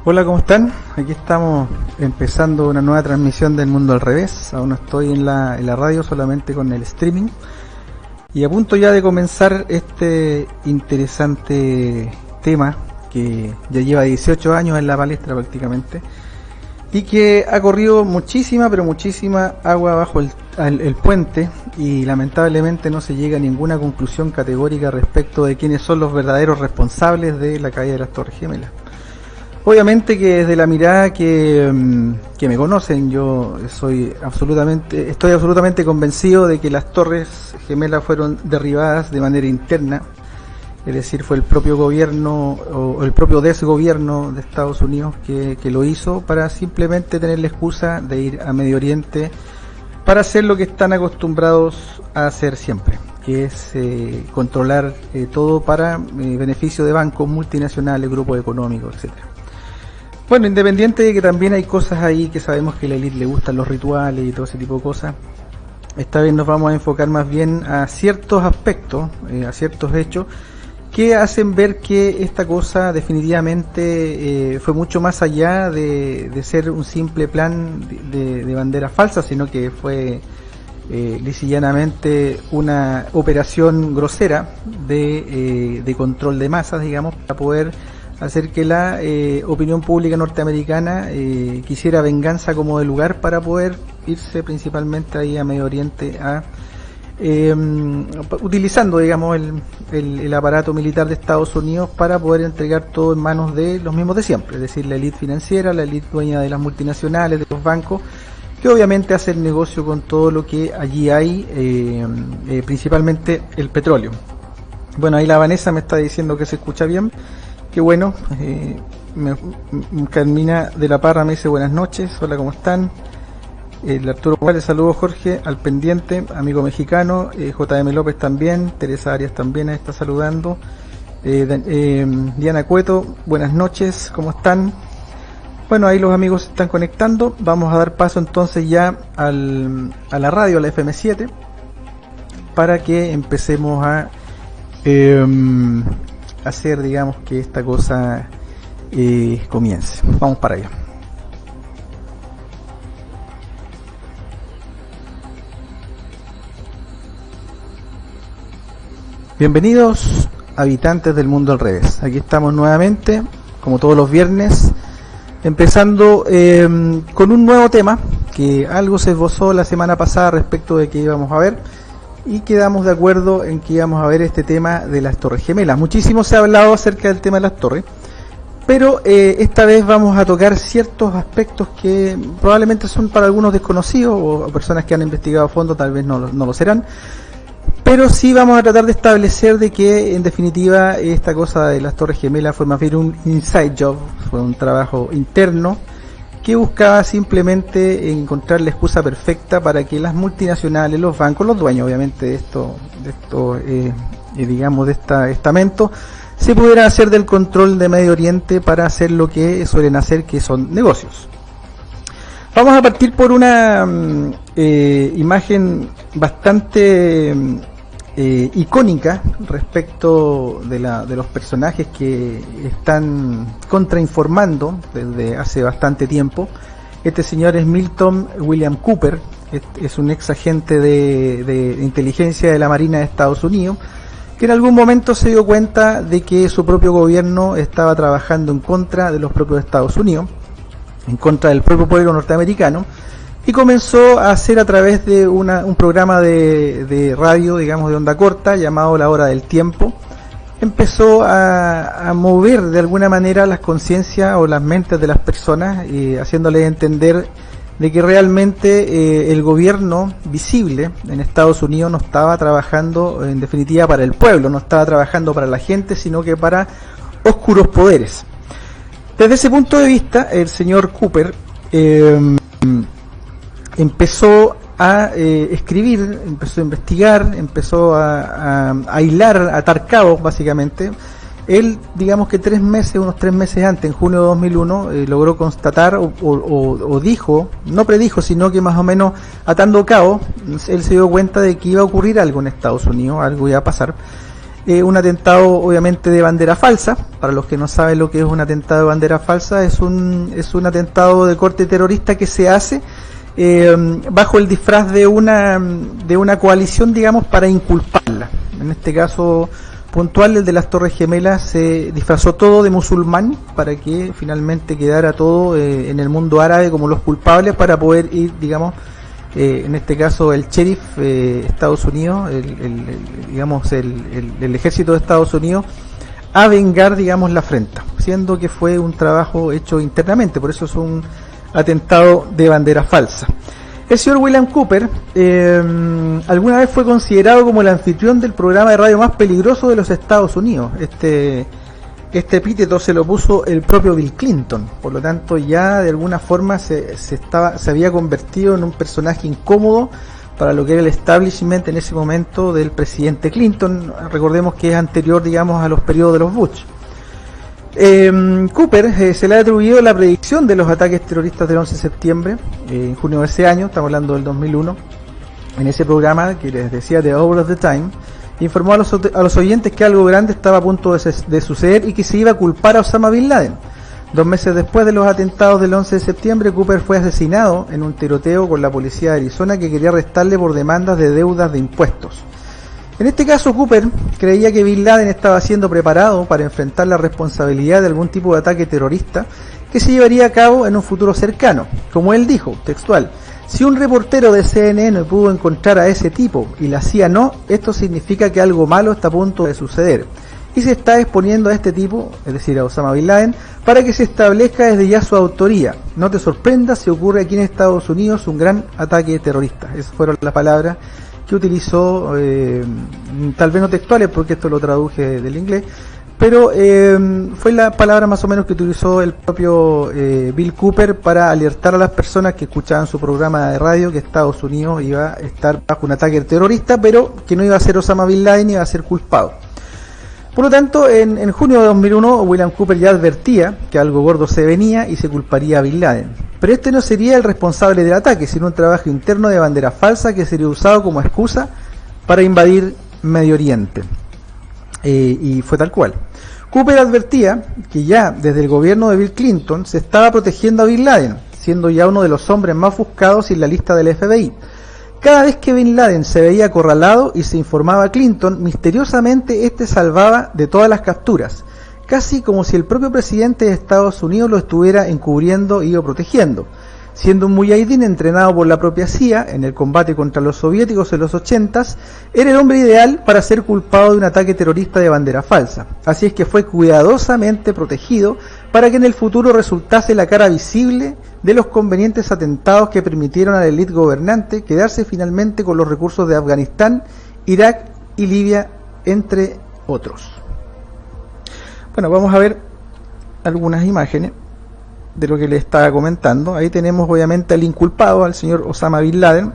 Hola, ¿cómo están? Aquí estamos empezando una nueva transmisión del Mundo al Revés. Aún no estoy en la radio, solamente con el streaming. Y a punto ya de comenzar este interesante tema que ya lleva 18 años en la palestra prácticamente. Y que ha corrido muchísima, pero muchísima agua bajo el puente. Y lamentablemente no se llega a ninguna conclusión categórica respecto de quiénes son los verdaderos responsables de la caída de las Torres Gemelas. Obviamente que desde la mirada que me conocen, yo estoy absolutamente convencido de que las Torres Gemelas fueron derribadas de manera interna, es decir, fue el propio gobierno o el propio desgobierno de Estados Unidos que lo hizo para simplemente tener la excusa de ir a Medio Oriente para hacer lo que están acostumbrados a hacer siempre, que es controlar todo para beneficio de bancos multinacionales, grupos económicos, etcétera. Bueno, independiente de que también hay cosas ahí que sabemos que a la élite le gustan los rituales y todo ese tipo de cosas, esta vez nos vamos a enfocar más bien a ciertos aspectos, a ciertos hechos que hacen ver que esta cosa definitivamente fue mucho más allá de ser un simple plan de bandera falsa, sino que fue lisa y llanamente una operación grosera de control de masas, digamos, para poder hacer que la opinión pública norteamericana quisiera venganza como de lugar para poder irse principalmente ahí a Medio Oriente utilizando, digamos, el aparato militar de Estados Unidos para poder entregar todo en manos de los mismos de siempre, es decir, la élite financiera, la élite dueña de las multinacionales, de los bancos, que obviamente hacen negocio con todo lo que allí hay, principalmente el petróleo. Bueno, ahí la Vanessa me está diciendo que se escucha bien. Qué bueno. Carmina de la Parra me dice buenas noches, hola, ¿cómo están? El Arturo Morales, saludos Jorge, al pendiente, amigo mexicano. JM López también, Teresa Arias también está saludando. Diana Cueto, buenas noches, ¿cómo están? Bueno, ahí los amigos se están conectando. Vamos a dar paso entonces ya a la radio, a la FM7, para que empecemos a hacer, digamos, que esta cosa comience. Vamos para allá. Bienvenidos, habitantes del Mundo al Revés. Aquí estamos nuevamente, como todos los viernes, empezando con un nuevo tema que algo se esbozó la semana pasada respecto de que íbamos a ver, y quedamos de acuerdo en que íbamos a ver este tema de las Torres Gemelas. Muchísimo se ha hablado acerca del tema de las torres, pero esta vez vamos a tocar ciertos aspectos que probablemente son para algunos desconocidos, o personas que han investigado a fondo tal vez no lo serán, pero sí vamos a tratar de establecer de que en definitiva esta cosa de las Torres Gemelas fue más bien un inside job, fue un trabajo interno que buscaba simplemente encontrar la excusa perfecta para que las multinacionales, los bancos, los dueños obviamente de esto digamos de este estamento, se pudieran hacer del control de Medio Oriente para hacer lo que suelen hacer, que son negocios. Vamos a partir por una imagen bastante icónica respecto de los personajes que están contrainformando desde hace bastante tiempo. Este señor es Milton William Cooper, es un ex agente de inteligencia de la Marina de Estados Unidos, que en algún momento se dio cuenta de que su propio gobierno estaba trabajando en contra de los propios Estados Unidos, en contra del propio pueblo norteamericano, y comenzó a hacer a través de un programa de radio, digamos, de onda corta, llamado La Hora del Tiempo. Empezó a mover de alguna manera las conciencias o las mentes de las personas, haciéndoles entender de que realmente el gobierno visible en Estados Unidos no estaba trabajando en definitiva para el pueblo, no estaba trabajando para la gente, sino que para oscuros poderes. Desde ese punto de vista, el señor Cooper empezó a escribir, empezó a investigar, empezó a hilar, a atar cabos básicamente. Él, digamos que unos 3 meses antes, en junio de 2001, logró constatar o dijo, no predijo, sino que más o menos atando cabos, él se dio cuenta de que iba a ocurrir algo en Estados Unidos, algo iba a pasar. un atentado obviamente de bandera falsa. Para los que no saben lo que es un atentado de bandera falsa, es un atentado de corte terrorista que se hace bajo el disfraz de una coalición, digamos, para inculparla. En este caso puntual, el de las Torres Gemelas, se disfrazó todo de musulmán para que finalmente quedara todo en el mundo árabe como los culpables, para poder ir, digamos, en este caso el sheriff Estados Unidos, el ejército de Estados Unidos, a vengar, digamos, la afrenta, siendo que fue un trabajo hecho internamente. Por eso es un atentado de bandera falsa. El señor William Cooper alguna vez fue considerado como el anfitrión del programa de radio más peligroso de los Estados Unidos. Este epíteto se lo puso el propio Bill Clinton. Por lo tanto, ya de alguna forma se había convertido en un personaje incómodo para lo que era el establishment en ese momento del presidente Clinton. Recordemos que es anterior, digamos, a los periodos de los Bush. Cooper se le ha atribuido la predicción de los ataques terroristas del 11 de septiembre, en junio de ese año, estamos hablando del 2001, en ese programa que les decía The Hour of the Time, informó a los oyentes que algo grande estaba a punto de suceder y que se iba a culpar a Osama Bin Laden. 2 meses después de los atentados del 11 de septiembre, Cooper fue asesinado en un tiroteo con la policía de Arizona, que quería arrestarle por demandas de deudas de impuestos. En este caso, Cooper creía que Bin Laden estaba siendo preparado para enfrentar la responsabilidad de algún tipo de ataque terrorista que se llevaría a cabo en un futuro cercano. Como él dijo, textual: si un reportero de CNN pudo encontrar a ese tipo y la CIA no, esto significa que algo malo está a punto de suceder. Y se está exponiendo a este tipo, es decir, a Osama Bin Laden, para que se establezca desde ya su autoría. No te sorprendas si ocurre aquí en Estados Unidos un gran ataque terrorista. Esas fueron las palabras que utilizó, tal vez no textuales porque esto lo traduje del inglés, pero fue la palabra más o menos que utilizó el propio Bill Cooper para alertar a las personas que escuchaban su programa de radio que Estados Unidos iba a estar bajo un ataque terrorista, pero que no iba a ser Osama Bin Laden, iba a ser culpado. Por lo tanto, en junio de 2001, William Cooper ya advertía que algo gordo se venía y se culparía a Bin Laden. Pero este no sería el responsable del ataque, sino un trabajo interno de bandera falsa que sería usado como excusa para invadir Medio Oriente. Y fue tal cual. Cooper advertía que ya desde el gobierno de Bill Clinton se estaba protegiendo a Bin Laden, siendo ya uno de los hombres más buscados en la lista del FBI. Cada vez que Bin Laden se veía acorralado y se informaba a Clinton, misteriosamente este salvaba de todas las capturas, casi como si el propio presidente de Estados Unidos lo estuviera encubriendo y o protegiendo. Siendo un mujahidín entrenado por la propia CIA en el combate contra los soviéticos en los 80s, era el hombre ideal para ser culpado de un ataque terrorista de bandera falsa. Así es que fue cuidadosamente protegido para que en el futuro resultase la cara visible de los convenientes atentados que permitieron a la élite gobernante quedarse finalmente con los recursos de Afganistán, Irak y Libia, entre otros. Bueno, vamos a ver algunas imágenes de lo que le estaba comentando. Ahí tenemos obviamente al inculpado, al señor Osama Bin Laden.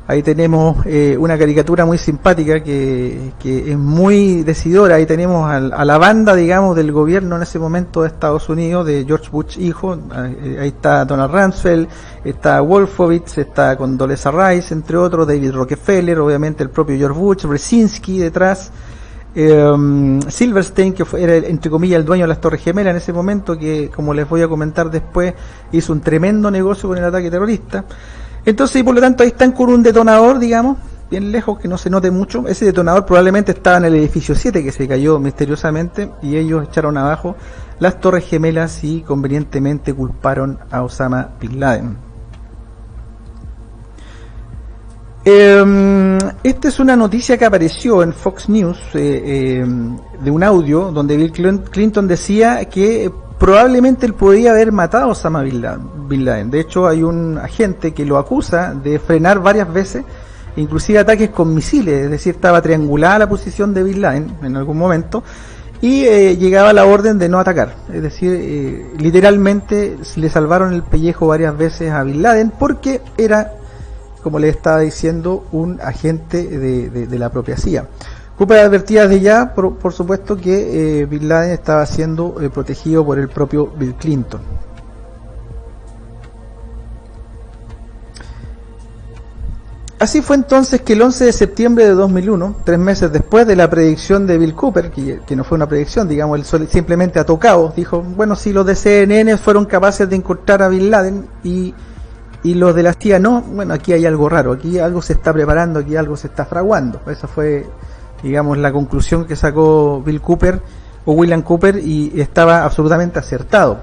Ahí tenemos una caricatura muy simpática que es muy decidora. Ahí tenemos a la banda, digamos, del gobierno en ese momento de Estados Unidos, de George Bush hijo. Ahí está Donald Rumsfeld, está Wolfowitz, está Condoleezza Rice, entre otros, David Rockefeller, obviamente el propio George Bush, Brzezinski detrás, Silverstein, que era entre comillas el dueño de las Torres Gemelas en ese momento, que como les voy a comentar después hizo un tremendo negocio con el ataque terrorista. Entonces, y por lo tanto ahí están con un detonador, digamos, bien lejos, que no se note mucho. Ese detonador probablemente estaba en el edificio 7, que se cayó misteriosamente, y ellos echaron abajo las Torres Gemelas y convenientemente culparon a Osama Bin Laden. Esta es una noticia que apareció en Fox News de un audio donde Bill Clinton decía que probablemente él podía haber matado a Osama Bin Laden. De hecho, hay un agente que lo acusa de frenar varias veces, inclusive ataques con misiles, es decir, estaba triangulada la posición de Bin Laden en algún momento y llegaba la orden de no atacar. Es decir, literalmente le salvaron el pellejo varias veces a Bin Laden porque era, como les estaba diciendo, un agente de la propia CIA. Cooper advertía desde ya, por supuesto, que Bin Laden estaba siendo protegido por el propio Bill Clinton. Así fue entonces que el 11 de septiembre de 2001, 3 meses después de la predicción de Bill Cooper, que no fue una predicción, digamos, él simplemente ató cabos, dijo, bueno, si los de CNN fueron capaces de encontrar a Bin Laden y los de la CIA no, bueno, aquí hay algo raro, aquí algo se está preparando, aquí algo se está fraguando. Esa fue, digamos, la conclusión que sacó Bill Cooper o William Cooper, y estaba absolutamente acertado.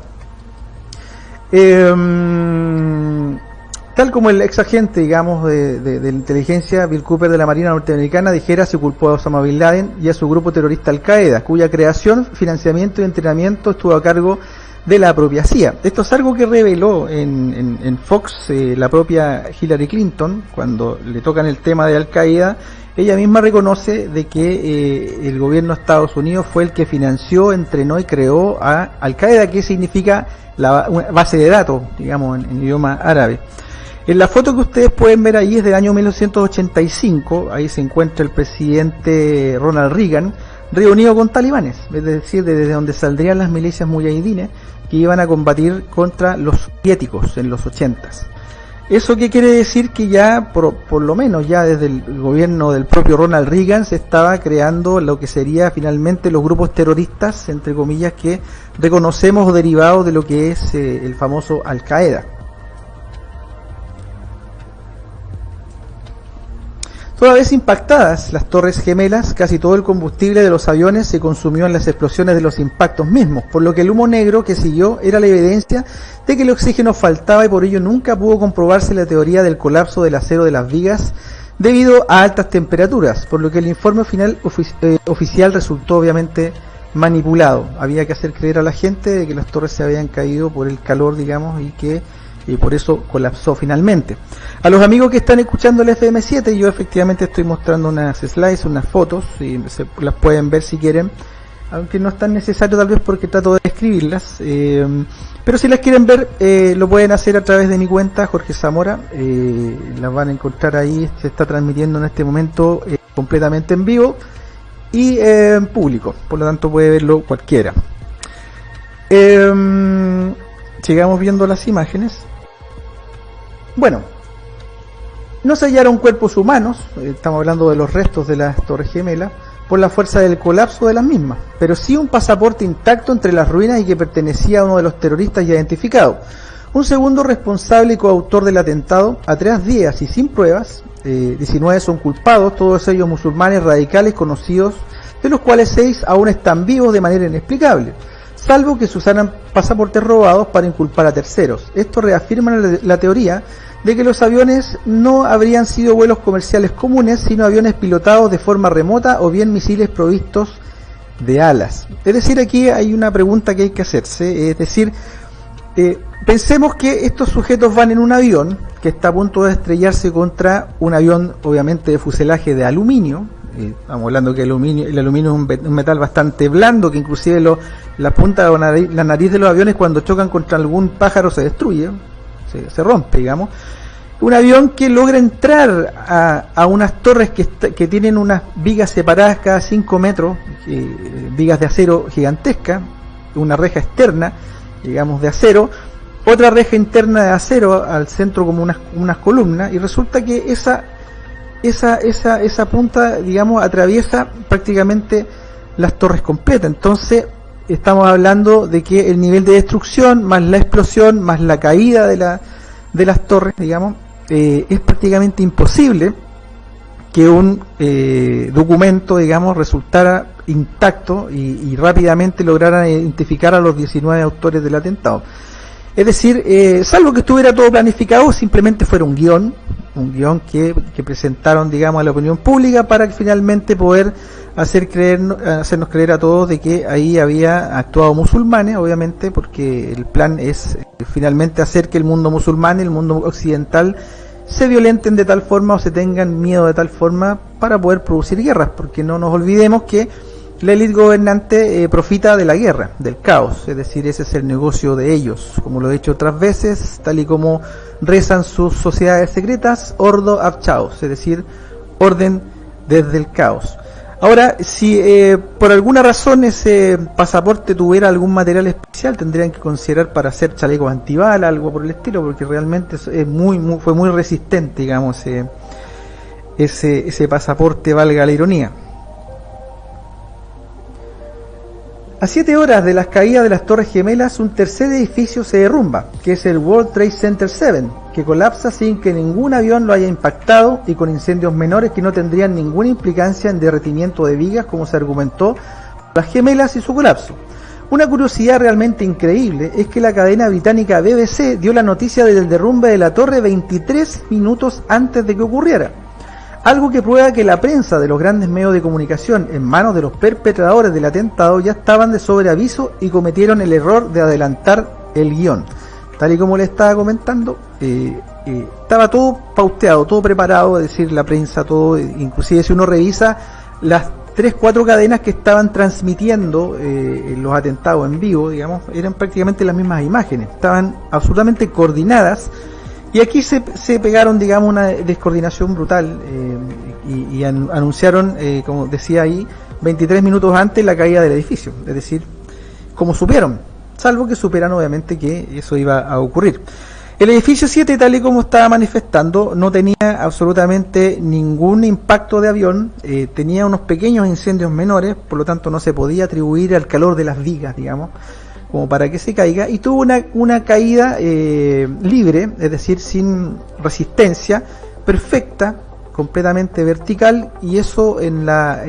Tal como el ex agente, digamos, de inteligencia, Bill Cooper, de la Marina norteamericana, dijera, se culpó a Osama Bin Laden y a su grupo terrorista Al-Qaeda, cuya creación, financiamiento y entrenamiento estuvo a cargo de la propia CIA. Esto es algo que reveló en Fox la propia Hillary Clinton, cuando le tocan el tema de Al-Qaeda. Ella misma reconoce de que el gobierno de Estados Unidos fue el que financió, entrenó y creó a Al-Qaeda, que significa la base de datos, digamos, en idioma árabe. En la foto que ustedes pueden ver ahí es del año 1985, ahí se encuentra el presidente Ronald Reagan reunido con talibanes, es decir, desde donde saldrían las milicias mujahidines que iban a combatir contra los soviéticos en los 80s. ¿Eso qué quiere decir? Que ya, por lo menos ya desde el gobierno del propio Ronald Reagan se estaba creando lo que sería finalmente los grupos terroristas, entre comillas, que reconocemos derivados de lo que es el famoso Al-Qaeda. Toda vez impactadas las Torres Gemelas, casi todo el combustible de los aviones se consumió en las explosiones de los impactos mismos, por lo que el humo negro que siguió era la evidencia de que el oxígeno faltaba, y por ello nunca pudo comprobarse la teoría del colapso del acero de las vigas debido a altas temperaturas, por lo que el informe final oficial resultó obviamente manipulado. Había que hacer creer a la gente de que las torres se habían caído por el calor, digamos, y por eso colapsó finalmente. A los amigos que están escuchando el FM7, yo efectivamente estoy mostrando unas slides, unas fotos, y las pueden ver si quieren, aunque no es tan necesario tal vez porque trato de escribirlas, pero si las quieren ver lo pueden hacer a través de mi cuenta, Jorge Zamora, las van a encontrar ahí, se está transmitiendo en este momento completamente en vivo y en público, por lo tanto puede verlo cualquiera. Sigamos viendo las imágenes. Bueno, no se hallaron cuerpos humanos, estamos hablando de los restos de las Torres Gemelas, por la fuerza del colapso de las mismas, pero sí un pasaporte intacto entre las ruinas y que pertenecía a uno de los terroristas ya identificado. Un segundo responsable y coautor del atentado, a 3 días y sin pruebas, 19 son culpados, todos ellos musulmanes radicales conocidos, de los cuales 6 aún están vivos de manera inexplicable, salvo que se usaran pasaportes robados para inculpar a terceros. Esto reafirma la teoría de que los aviones no habrían sido vuelos comerciales comunes, sino aviones pilotados de forma remota o bien misiles provistos de alas. Es decir, aquí hay una pregunta que hay que hacerse, es decir, pensemos que estos sujetos van en un avión que está a punto de estrellarse contra un avión, obviamente de fuselaje de aluminio. Estamos hablando que el aluminio es un metal bastante blando, que inclusive la punta o la nariz de los aviones cuando chocan contra algún pájaro se destruye, se rompe, digamos. Un avión que logra entrar a unas torres que tienen unas vigas separadas cada 5 metros, vigas de acero gigantescas, una reja externa, digamos, de acero, otra reja interna de acero al centro como unas columnas, y resulta que esa punta, digamos, atraviesa prácticamente las torres completas. Entonces estamos hablando de que el nivel de destrucción más la explosión más la caída de las torres, digamos, es prácticamente imposible que un documento, digamos, resultara intacto y rápidamente lograran identificar a los 19 autores del atentado. Es decir, salvo que estuviera todo planificado, simplemente fuera un guión que presentaron, digamos, a la opinión pública para que finalmente poder hacernos creer a todos de que ahí había actuado musulmanes, obviamente, porque el plan es finalmente hacer que el mundo musulmán y el mundo occidental se violenten de tal forma o se tengan miedo de tal forma para poder producir guerras, porque no nos olvidemos que la élite gobernante profita de la guerra, del caos, es decir, ese es el negocio de ellos, como lo he dicho otras veces, tal y como rezan sus sociedades secretas, Ordo ab Chaos, es decir, orden desde el caos. Ahora, si por alguna razón ese pasaporte tuviera algún material especial, tendrían que considerar para hacer chalecos antibala, algo por el estilo, porque realmente fue muy resistente, digamos, ese pasaporte, valga la ironía. A 7 horas de las caídas de las Torres Gemelas, un tercer edificio se derrumba, que es el World Trade Center 7, que colapsa sin que ningún avión lo haya impactado y con incendios menores que no tendrían ninguna implicancia en derretimiento de vigas, como se argumentó por las gemelas y su colapso. Una curiosidad realmente increíble es que la cadena británica BBC dio la noticia del derrumbe de la torre 23 minutos antes de que ocurriera. Algo que prueba que la prensa de los grandes medios de comunicación en manos de los perpetradores del atentado ya estaban de sobreaviso y cometieron el error de adelantar el guión. Tal y como le estaba comentando, estaba todo pauteado, todo preparado, es decir, la prensa, todo, inclusive si uno revisa las 3-4 cadenas que estaban transmitiendo los atentados en vivo, digamos, eran prácticamente las mismas imágenes, estaban absolutamente coordinadas. Y aquí se pegaron, digamos, una descoordinación brutal y anunciaron, como decía ahí, 23 minutos antes la caída del edificio. Es decir, como supieron, salvo que supieran obviamente que eso iba a ocurrir. El edificio 7, tal y como estaba manifestando, no tenía absolutamente ningún impacto de avión, tenía unos pequeños incendios menores, por lo tanto no se podía atribuir al calor de las vigas, digamos, como para que se caiga, y tuvo una caída libre, es decir, sin resistencia, perfecta, completamente vertical, y eso en la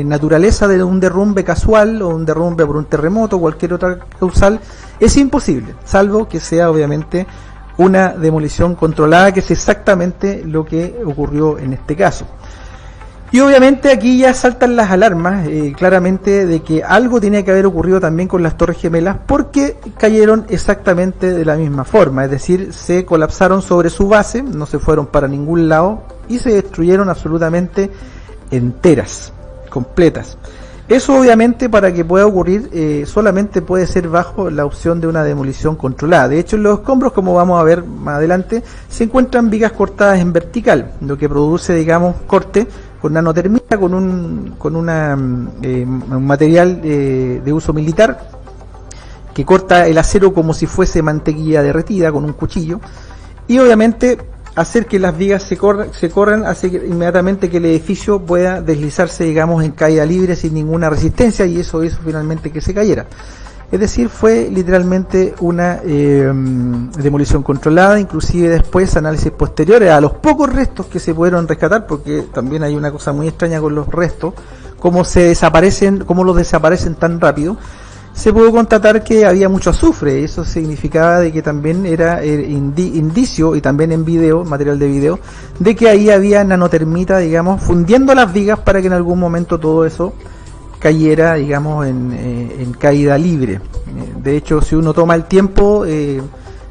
naturaleza de un derrumbe casual o un derrumbe por un terremoto o cualquier otra causal es imposible, salvo que sea obviamente una demolición controlada, que es exactamente lo que ocurrió en este caso. Y obviamente aquí ya saltan las alarmas, claramente, de que algo tenía que haber ocurrido también con las Torres Gemelas, porque cayeron exactamente de la misma forma, es decir, se colapsaron sobre su base, no se fueron para ningún lado y se destruyeron absolutamente enteras, completas. Eso obviamente, para que pueda ocurrir, solamente puede ser bajo la opción de una demolición controlada. De hecho, en los escombros, como vamos a ver más adelante, se encuentran vigas cortadas en vertical, lo que produce, digamos, corte con nanotermita, con un material de uso militar que corta el acero como si fuese mantequilla derretida con un cuchillo, y obviamente hacer que las vigas se corran hace que inmediatamente que el edificio pueda deslizarse, digamos, en caída libre sin ninguna resistencia, y eso hizo finalmente que se cayera. Es decir, fue literalmente una demolición controlada. Inclusive después análisis posteriores a los pocos restos que se pudieron rescatar, porque también hay una cosa muy extraña con los restos, cómo los desaparecen tan rápido. Se pudo constatar que había mucho azufre, eso significaba de que también era indicio, y también en video, material de video, de que ahí había nanotermita, digamos, fundiendo las vigas para que en algún momento todo eso cayera, digamos, en caída libre. De hecho, si uno toma el tiempo,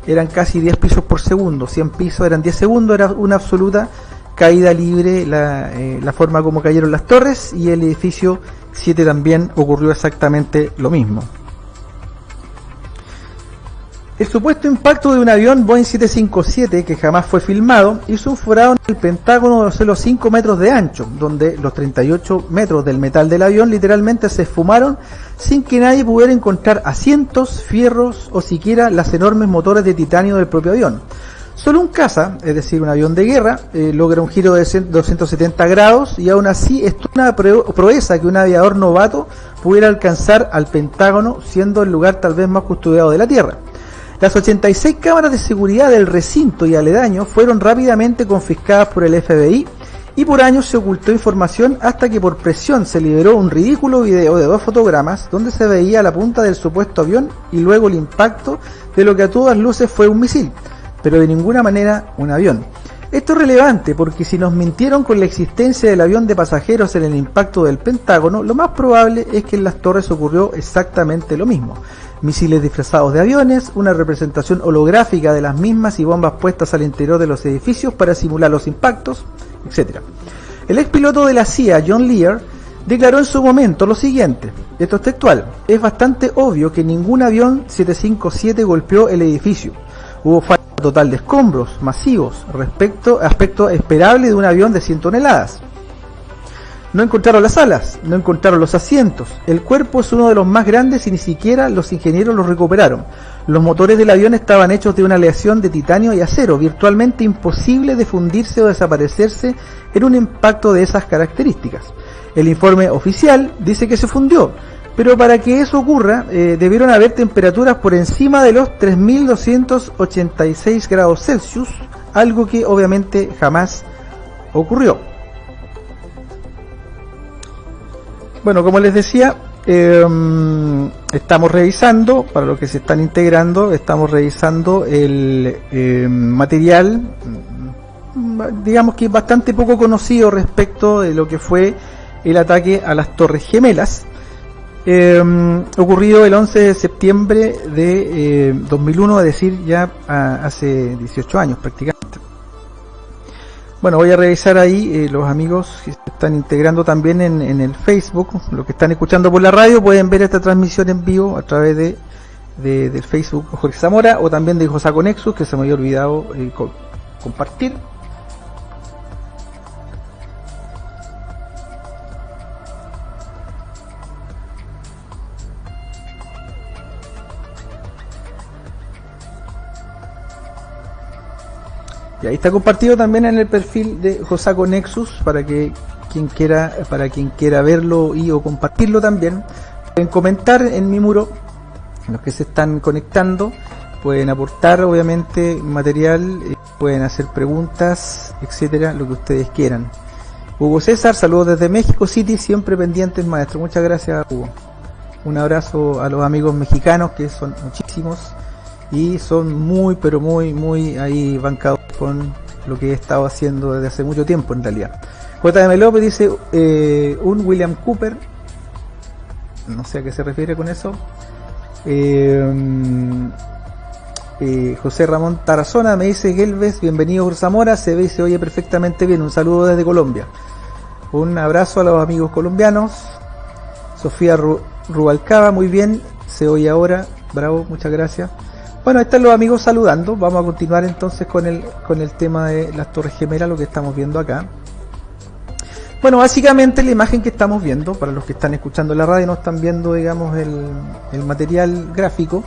eran casi 10 pisos por segundo, 100 pisos eran 10 segundos, era una absoluta caída libre la forma como cayeron las torres, y el edificio 7 también ocurrió exactamente lo mismo. El supuesto impacto de un avión Boeing 757, que jamás fue filmado, hizo un forado en el Pentágono de solo 5 metros de ancho, donde los 38 metros del metal del avión literalmente se esfumaron sin que nadie pudiera encontrar asientos, fierros o siquiera las enormes motores de titanio del propio avión. Solo un caza, es decir, un avión de guerra, logra un giro de 270 grados, y aún así es una proeza que un aviador novato pudiera alcanzar al Pentágono, siendo el lugar tal vez más custodiado de la Tierra. Las 86 cámaras de seguridad del recinto y aledaños fueron rápidamente confiscadas por el FBI, y por años se ocultó información hasta que por presión se liberó un ridículo video de 2 fotogramas donde se veía la punta del supuesto avión y luego el impacto de lo que a todas luces fue un misil, pero de ninguna manera un avión. Esto es relevante porque si nos mintieron con la existencia del avión de pasajeros en el impacto del Pentágono, lo más probable es que en las torres ocurrió exactamente lo mismo. Misiles disfrazados de aviones, una representación holográfica de las mismas y bombas puestas al interior de los edificios para simular los impactos, etc. El ex piloto de la CIA, John Lear, declaró en su momento lo siguiente, esto es textual: es bastante obvio que ningún avión 757 golpeó el edificio. Hubo falta total de escombros masivos, aspecto esperable de un avión de 100 toneladas. No encontraron las alas, no encontraron los asientos. El cuerpo es uno de los más grandes y ni siquiera los ingenieros lo recuperaron. Los motores del avión estaban hechos de una aleación de titanio y acero, virtualmente imposible de fundirse o desaparecerse en un impacto de esas características. El informe oficial dice que se fundió, pero para que eso ocurra debieron haber temperaturas por encima de los 3.286 grados Celsius, algo que obviamente jamás ocurrió. Bueno, como les decía, estamos revisando, para los que se están integrando, estamos revisando el material, digamos que bastante poco conocido respecto de lo que fue el ataque a las Torres Gemelas, ocurrido el 11 de septiembre de 2001, es decir, ya hace 18 años prácticamente. Bueno, voy a revisar ahí los amigos que se están integrando también en el Facebook. Los que están escuchando por la radio pueden ver esta transmisión en vivo a través del Facebook Jorge Zamora, o también de Josaco Nexus, que se me había olvidado compartir. Y ahí está compartido también en el perfil de Josaco Nexus para quien quiera verlo y o compartirlo también. Pueden comentar en mi muro, los que se están conectando, pueden aportar obviamente material, pueden hacer preguntas, etcétera, lo que ustedes quieran. Hugo César, saludos desde México City, siempre pendientes, maestro. Muchas gracias, Hugo. Un abrazo a los amigos mexicanos, que son muchísimos y son muy, pero muy ahí bancados con lo que he estado haciendo desde hace mucho tiempo en realidad. JM López dice un William Cooper, no sé a qué se refiere con eso. José Ramón Tarazona me dice: Gelves, bienvenido por Zamora, se ve y se oye perfectamente bien, un saludo desde Colombia. Un abrazo a los amigos colombianos. Sofía Rubalcaba, muy bien, se oye ahora, bravo, muchas gracias. Bueno, ahí están los amigos saludando. Vamos a continuar entonces con el tema de las Torres Gemelas, lo que estamos viendo acá. Bueno, básicamente la imagen que estamos viendo, para los que están escuchando la radio, no están viendo, digamos, el material gráfico.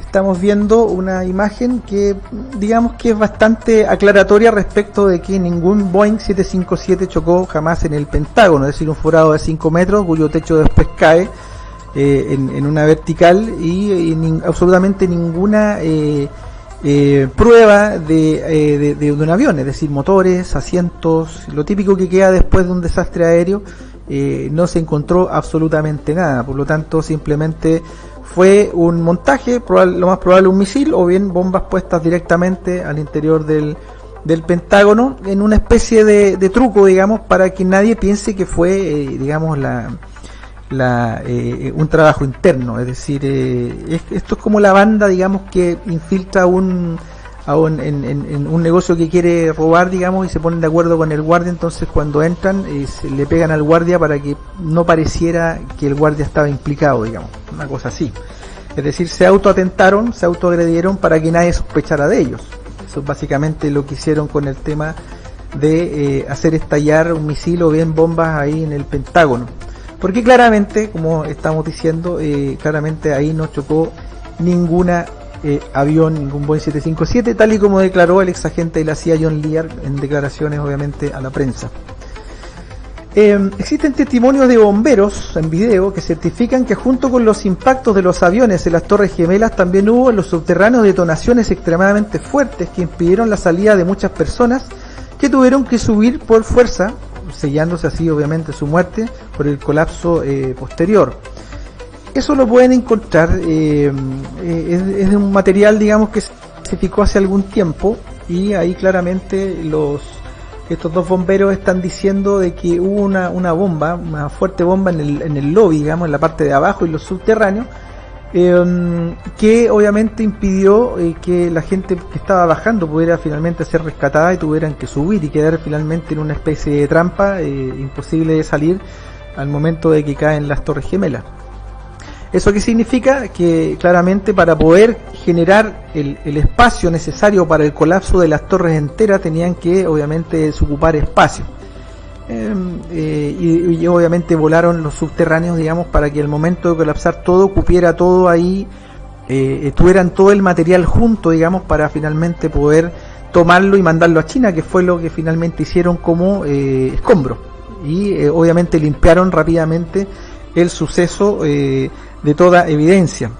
Estamos viendo una imagen que, digamos, que es bastante aclaratoria respecto de que ningún Boeing 757 chocó jamás en el Pentágono, es decir, un forado de 5 metros cuyo techo después cae en una vertical y absolutamente ninguna prueba de un avión, es decir, motores, asientos, lo típico que queda después de un desastre aéreo. No se encontró absolutamente nada, por lo tanto simplemente fue un montaje, lo más probable un misil o bien bombas puestas directamente al interior del Pentágono en una especie de truco, digamos, para que nadie piense que fue digamos un trabajo interno. Es decir, esto es como la banda, digamos, que infiltra en un negocio que quiere robar, digamos, y se ponen de acuerdo con el guardia. Entonces cuando entran le pegan al guardia para que no pareciera que el guardia estaba implicado, digamos, una cosa así. Es decir, se autoatentaron, se autoagredieron para que nadie sospechara de ellos. Eso es básicamente lo que hicieron con el tema de hacer estallar un misil o bien bombas ahí en el Pentágono. Porque claramente, como estamos diciendo, claramente ahí no chocó ninguna avión, ningún Boeing 757, tal y como declaró el ex agente de la CIA John Lear en declaraciones obviamente a la prensa. Existen testimonios de bomberos en video que certifican que junto con los impactos de los aviones en las Torres Gemelas también hubo en los subterráneos detonaciones extremadamente fuertes que impidieron la salida de muchas personas que tuvieron que subir por fuerza, sellándose así obviamente su muerte por el colapso posterior. Eso lo pueden encontrar, es un material, digamos, que se clasificó hace algún tiempo, y ahí claramente estos dos bomberos están diciendo de que hubo una bomba, una fuerte bomba en el lobby, digamos, en la parte de abajo y los subterráneos, que obviamente impidió que la gente que estaba bajando pudiera finalmente ser rescatada y tuvieran que subir y quedar finalmente en una especie de trampa imposible de salir al momento de que caen las Torres Gemelas. ¿Eso qué significa? Que claramente para poder generar el espacio necesario para el colapso de las torres enteras tenían que obviamente desocupar espacio. y obviamente volaron los subterráneos, digamos, para que al momento de colapsar todo, cupiera todo ahí, tuvieran todo el material junto, digamos, para finalmente poder tomarlo y mandarlo a China, que fue lo que finalmente hicieron como escombro. Y obviamente limpiaron rápidamente el suceso de toda evidencia.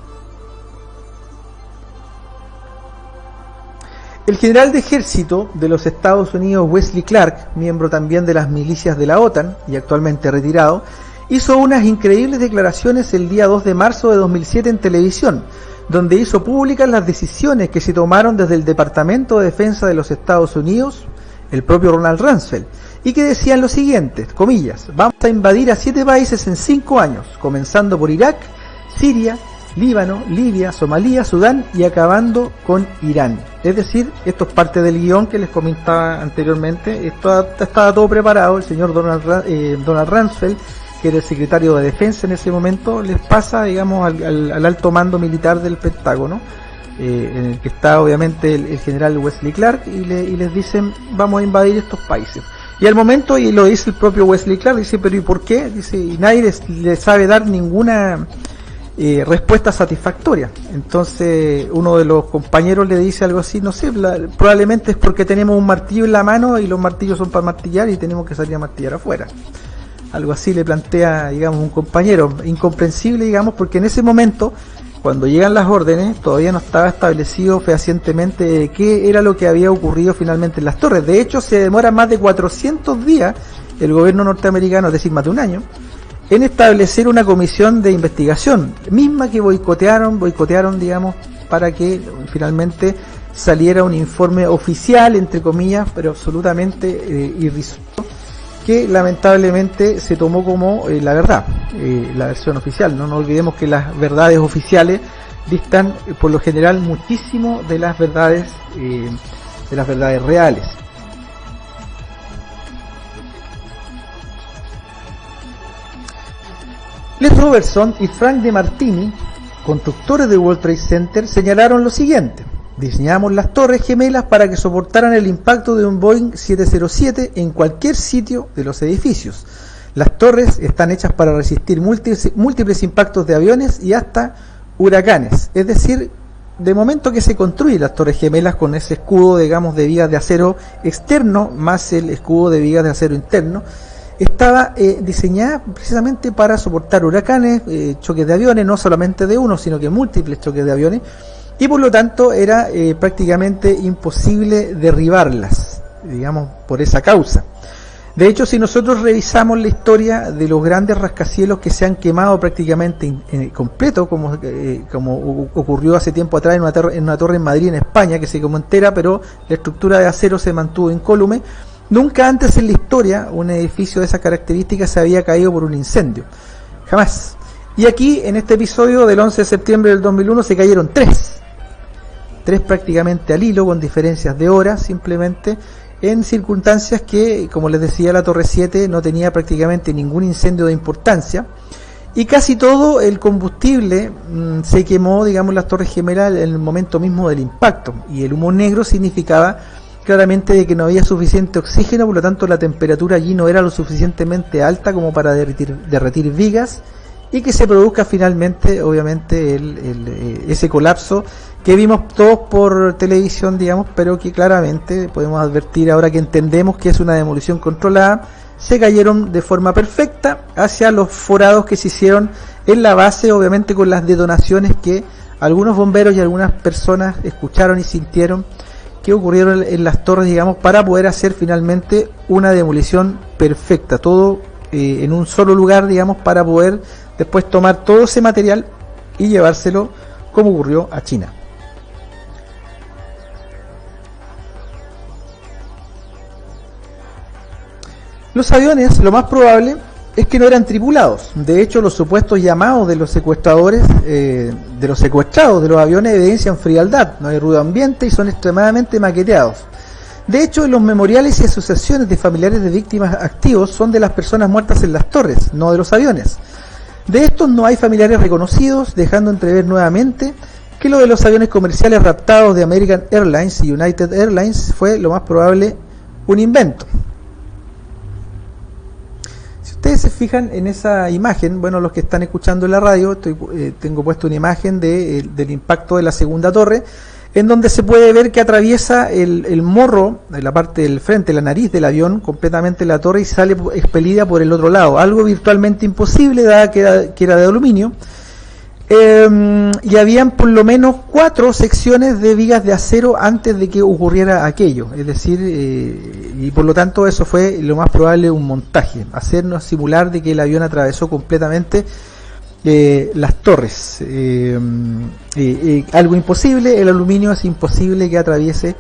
El general de ejército de los Estados Unidos, Wesley Clark, miembro también de las milicias de la OTAN y actualmente retirado, hizo unas increíbles declaraciones el día 2 de marzo de 2007 en televisión, donde hizo públicas las decisiones que se tomaron desde el Departamento de Defensa de los Estados Unidos, el propio Donald Rumsfeld, y que decían lo siguiente, comillas: vamos a invadir a 7 países en 5 años, comenzando por Irak, Siria, Líbano, Libia, Somalia, Sudán y acabando con Irán. Es decir, esto es parte del guión que les comentaba anteriormente. Esto estaba todo preparado. El señor Donald Rumsfeld, que era el secretario de Defensa en ese momento, les pasa, digamos, al alto mando militar del Pentágono, en el que está obviamente el general Wesley Clark, y les dicen: vamos a invadir estos países. Y al momento, y lo dice el propio Wesley Clark, dice: pero ¿y por qué? Dice, y nadie le sabe dar ninguna respuesta satisfactoria. Entonces uno de los compañeros le dice algo así: no sé, probablemente es porque tenemos un martillo en la mano y los martillos son para martillar y tenemos que salir a martillar afuera. Algo así le plantea, digamos, un compañero. Incomprensible, digamos, porque en ese momento, cuando llegan las órdenes, todavía no estaba establecido fehacientemente qué era lo que había ocurrido finalmente en las torres. De hecho, se demora más de 400 días el gobierno norteamericano, es decir, más de un año, en establecer una comisión de investigación, misma que boicotearon, digamos, para que finalmente saliera un informe oficial, entre comillas, pero absolutamente irrisorio, que lamentablemente se tomó como la verdad, la versión oficial. No nos olvidemos que las verdades oficiales distan por lo general muchísimo de las verdades reales. Les Robertson y Frank De Martini, constructores de World Trade Center, señalaron lo siguiente: diseñamos las torres gemelas para que soportaran el impacto de un Boeing 707 en cualquier sitio de los edificios. Las torres están hechas para resistir múltiples impactos de aviones y hasta huracanes. Es decir, de momento que se construyen las torres gemelas con ese escudo, digamos, de vigas de acero externo más el escudo de vigas de acero interno, estaba diseñada precisamente para soportar huracanes, choques de aviones, no solamente de uno, sino que múltiples choques de aviones, y por lo tanto era prácticamente imposible derribarlas, digamos, por esa causa. De hecho, si nosotros revisamos la historia de los grandes rascacielos que se han quemado prácticamente completo, como ocurrió hace tiempo atrás en una torre en Madrid, en España, que se quemó entera, pero la estructura de acero se mantuvo incólume, nunca antes en la historia un edificio de esas características se había caído por un incendio. Jamás. Y aquí, en este episodio del 11 de septiembre del 2001, se cayeron tres prácticamente al hilo, con diferencias de horas, simplemente, en circunstancias que, como les decía, la Torre 7 no tenía prácticamente ningún incendio de importancia, y casi todo el combustible se quemó, digamos, las Torres Gemelas en el momento mismo del impacto, y el humo negro significaba claramente de que no había suficiente oxígeno, por lo tanto la temperatura allí no era lo suficientemente alta como para derretir vigas, y que se produzca finalmente, obviamente, ese colapso que vimos todos por televisión, digamos, pero que claramente podemos advertir ahora que entendemos que es una demolición controlada. Se cayeron de forma perfecta hacia los forados que se hicieron en la base, obviamente con las detonaciones que algunos bomberos y algunas personas escucharon y sintieron que ocurrieron en las torres, digamos, para poder hacer finalmente una demolición perfecta, todo en un solo lugar, digamos, para poder después tomar todo ese material y llevárselo, como ocurrió, a China. Los aviones, lo más probable es que no eran tripulados. De hecho, los supuestos llamados de los secuestradores, de los secuestrados de los aviones, evidencian frialdad, no hay ruido ambiente y son extremadamente maqueteados. De hecho, los memoriales y asociaciones de familiares de víctimas activos son de las personas muertas en las torres, no de los aviones. De estos no hay familiares reconocidos, dejando entrever nuevamente que lo de los aviones comerciales raptados de American Airlines y United Airlines fue lo más probable un invento. ustedes se fijan en esa imagen, bueno, los que están escuchando en la radio, tengo puesto una imagen del impacto de la segunda torre, en donde se puede ver que atraviesa el morro, de la parte del frente, la nariz del avión, completamente la torre y sale expelida por el otro lado. Algo virtualmente imposible, dada que era de aluminio. Y habían por lo menos 4 secciones de vigas de acero antes de que ocurriera aquello. Es decir, y por lo tanto eso fue lo más probable un montaje. Hacernos simular de que el avión atravesó completamente las torres. Algo imposible, el aluminio es imposible que atraviese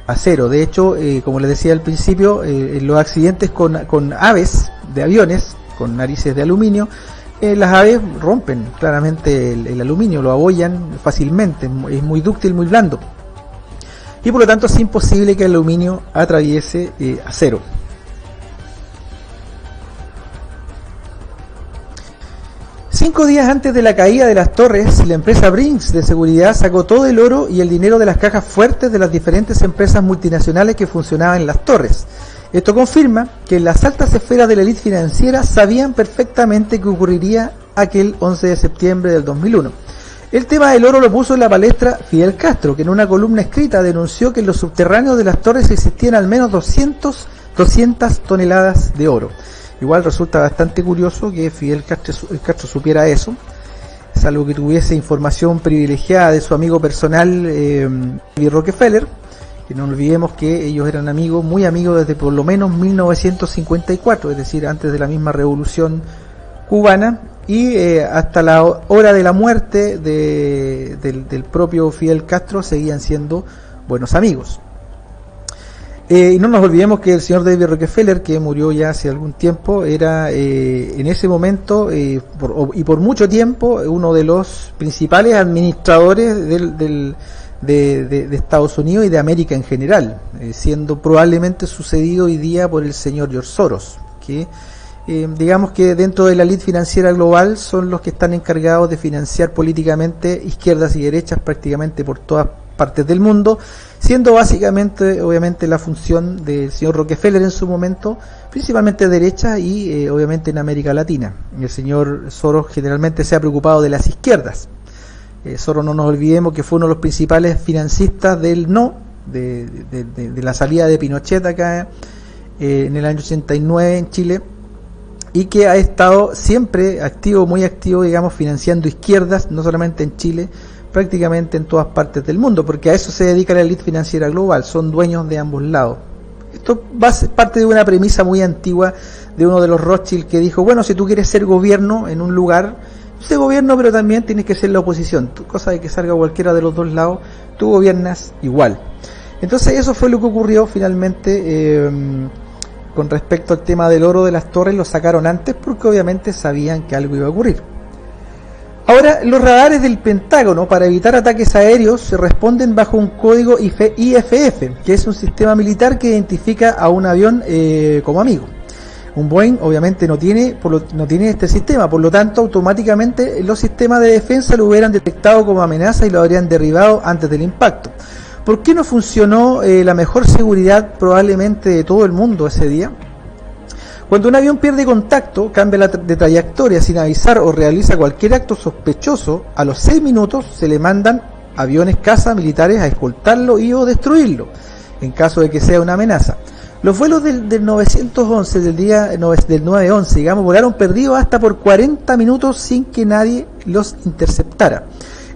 acero. De hecho, como les decía al principio, los accidentes con aves de aviones con narices de aluminio, las aves rompen claramente el aluminio, lo abollan fácilmente, es muy dúctil, muy blando. Y por lo tanto es imposible que el aluminio atraviese acero. Cinco días antes de la caída de las torres, la empresa Brinks de seguridad sacó todo el oro y el dinero de las cajas fuertes de las diferentes empresas multinacionales que funcionaban en las torres. Esto confirma que en las altas esferas de la élite financiera sabían perfectamente que ocurriría aquel 11 de septiembre del 2001. El tema del oro lo puso en la palestra Fidel Castro, que en una columna escrita denunció que en los subterráneos de las torres existían al menos 200 toneladas de oro. Igual resulta bastante curioso que Fidel Castro supiera eso, salvo que tuviese información privilegiada de su amigo personal, Rockefeller. Que no olvidemos que ellos eran amigos, muy amigos desde por lo menos 1954, es decir, antes de la misma revolución cubana, y hasta la hora de la muerte del propio Fidel Castro seguían siendo buenos amigos. Y no nos olvidemos que el señor David Rockefeller, que murió ya hace algún tiempo, era en ese momento y por mucho tiempo uno de los principales administradores de Estados Unidos y de América en general, siendo probablemente sucedido hoy día por el señor George Soros, que digamos que dentro de la élite financiera global son los que están encargados de financiar políticamente izquierdas y derechas prácticamente por todas partes del mundo, siendo básicamente obviamente la función del señor Rockefeller en su momento principalmente derecha y obviamente en América Latina. El señor Soros generalmente se ha preocupado de las izquierdas. Soros, no nos olvidemos que fue uno de los principales financistas del no, de la salida de Pinochet acá en el año 89 en Chile, y que ha estado siempre activo, muy activo, digamos, financiando izquierdas, no solamente en Chile, prácticamente en todas partes del mundo, porque a eso se dedica la élite financiera global, son dueños de ambos lados. Esto va a ser parte de una premisa muy antigua de uno de los Rothschild que dijo, bueno, si tú quieres ser gobierno en un lugar, sé gobierno, pero también tienes que ser la oposición, cosa de que salga cualquiera de los dos lados, tú gobiernas igual. Entonces eso fue lo que ocurrió finalmente con respecto al tema del oro de las torres. Lo sacaron antes porque obviamente sabían que algo iba a ocurrir. Ahora, los radares del Pentágono para evitar ataques aéreos se responden bajo un código IFF, que es un sistema militar que identifica a un avión como amigo. Un Boeing obviamente no tiene este sistema, por lo tanto automáticamente los sistemas de defensa lo hubieran detectado como amenaza y lo habrían derribado antes del impacto. ¿Por qué no funcionó la mejor seguridad probablemente de todo el mundo ese día? Cuando un avión pierde contacto, cambia de trayectoria sin avisar o realiza cualquier acto sospechoso, a los 6 minutos se le mandan aviones caza militares a escoltarlo y o destruirlo, en caso de que sea una amenaza. Los vuelos del 911, del 911, digamos, volaron perdidos hasta por 40 minutos sin que nadie los interceptara.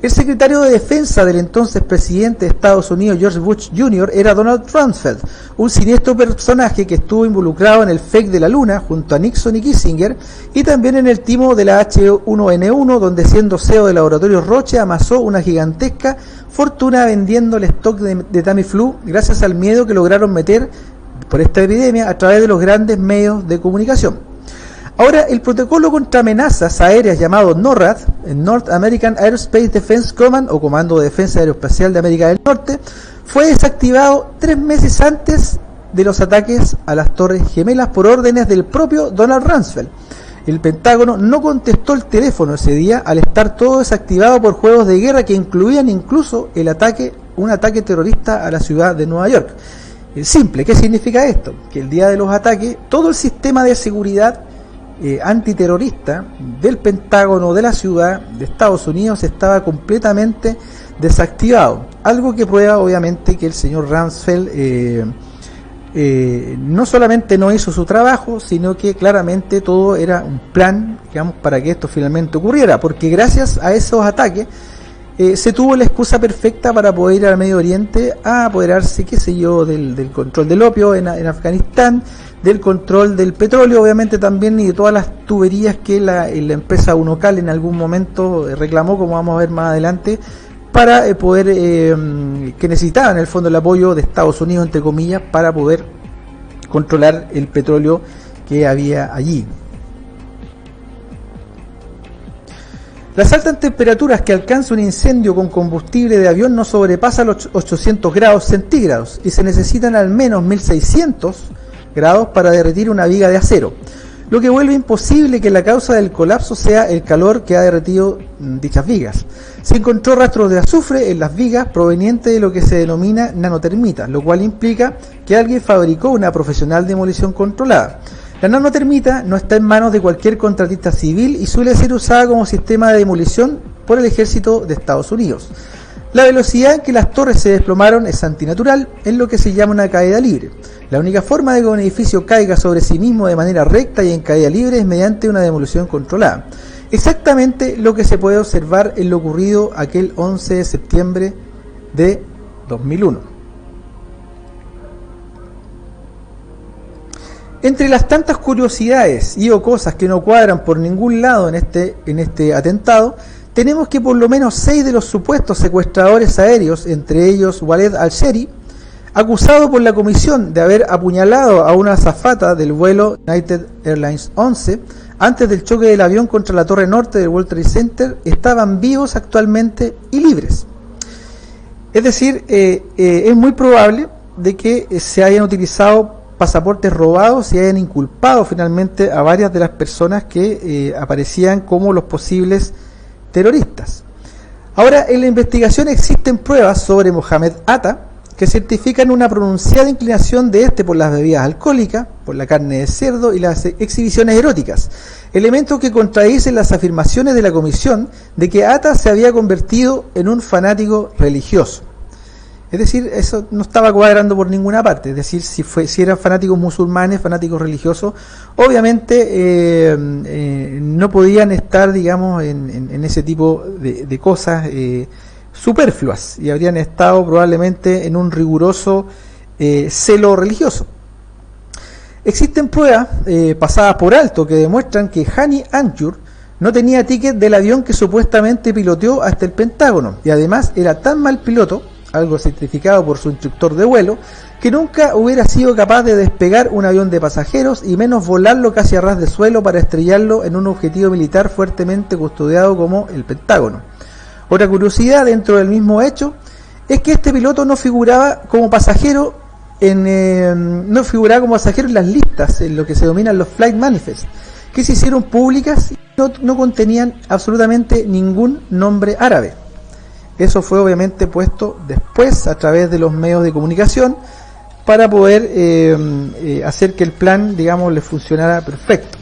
El secretario de Defensa del entonces presidente de Estados Unidos, George Bush Jr., era Donald Rumsfeld, un siniestro personaje que estuvo involucrado en el fake de la Luna junto a Nixon y Kissinger, y también en el timo de la H1N1, donde siendo CEO del laboratorio Roche amasó una gigantesca fortuna vendiendo el stock de Tamiflu gracias al miedo que lograron meter por esta epidemia a través de los grandes medios de comunicación. Ahora, el protocolo contra amenazas aéreas llamado NORAD, North American Aerospace Defense Command, o Comando de Defensa Aeroespacial de América del Norte, fue desactivado 3 meses antes de los ataques a las Torres Gemelas por órdenes del propio Donald Rumsfeld. El Pentágono no contestó el teléfono ese día al estar todo desactivado por juegos de guerra que incluían incluso un ataque terrorista a la ciudad de Nueva York. Simple, ¿qué significa esto? Que el día de los ataques todo el sistema de seguridad antiterrorista del Pentágono, de la ciudad, de Estados Unidos, estaba completamente desactivado. Algo que prueba obviamente que el señor Rumsfeld no solamente no hizo su trabajo, sino que claramente todo era un plan, digamos, para que esto finalmente ocurriera, porque gracias a esos ataques se tuvo la excusa perfecta para poder ir al Medio Oriente a apoderarse, qué sé yo, del control del opio en Afganistán, del control del petróleo, obviamente también, y de todas las tuberías que la empresa Unocal en algún momento reclamó, como vamos a ver más adelante, para poder, que necesitaban en el fondo el apoyo de Estados Unidos, entre comillas, para poder controlar el petróleo que había allí. Las altas temperaturas que alcanza un incendio con combustible de avión no sobrepasan los 800 grados centígrados y se necesitan al menos 1600 grados para derretir una viga de acero, lo que vuelve imposible que la causa del colapso sea el calor que ha derretido dichas vigas. Se encontró rastros de azufre en las vigas provenientes de lo que se denomina nanotermita, lo cual implica que alguien fabricó una profesional demolición controlada. La nanotermita no está en manos de cualquier contratista civil y suele ser usada como sistema de demolición por el ejército de Estados Unidos. La velocidad en que las torres se desplomaron es antinatural, en lo que se llama una caída libre. La única forma de que un edificio caiga sobre sí mismo de manera recta y en caída libre es mediante una demolición controlada. Exactamente lo que se puede observar en lo ocurrido aquel 11 de septiembre de 2001. Entre las tantas curiosidades y o cosas que no cuadran por ningún lado en este atentado, tenemos que por lo menos 6 de los supuestos secuestradores aéreos, entre ellos Waled al-Sheri, acusado por la comisión de haber apuñalado a una azafata del vuelo United Airlines 11 antes del choque del avión contra la torre norte del World Trade Center, estaban vivos actualmente y libres. Es decir, es muy probable de que se hayan utilizado pasaportes robados y hayan inculpado finalmente a varias de las personas que aparecían como los posibles terroristas. Ahora, en la investigación existen pruebas sobre Mohamed Atta que certifican una pronunciada inclinación de este por las bebidas alcohólicas, por la carne de cerdo y las exhibiciones eróticas, elementos que contradicen las afirmaciones de la comisión de que Atta se había convertido en un fanático religioso. Es decir, eso no estaba cuadrando por ninguna parte. Es decir, si eran fanáticos musulmanes, fanáticos religiosos, obviamente no podían estar, digamos, en ese tipo de cosas superfluas, y habrían estado probablemente en un riguroso celo religioso. Existen pruebas pasadas por alto que demuestran que Hani Anjur no tenía ticket del avión que supuestamente piloteó hasta el Pentágono, y además era tan mal piloto, algo certificado por su instructor de vuelo, que nunca hubiera sido capaz de despegar un avión de pasajeros y menos volarlo casi a ras de suelo para estrellarlo en un objetivo militar fuertemente custodiado como el Pentágono. Otra curiosidad dentro del mismo hecho es que este piloto no figuraba como pasajero en las listas, en lo que se denominan los Flight Manifest, que se hicieron públicas y no contenían absolutamente ningún nombre árabe. Eso fue obviamente puesto después a través de los medios de comunicación para poder hacer que el plan, digamos, le funcionara perfecto.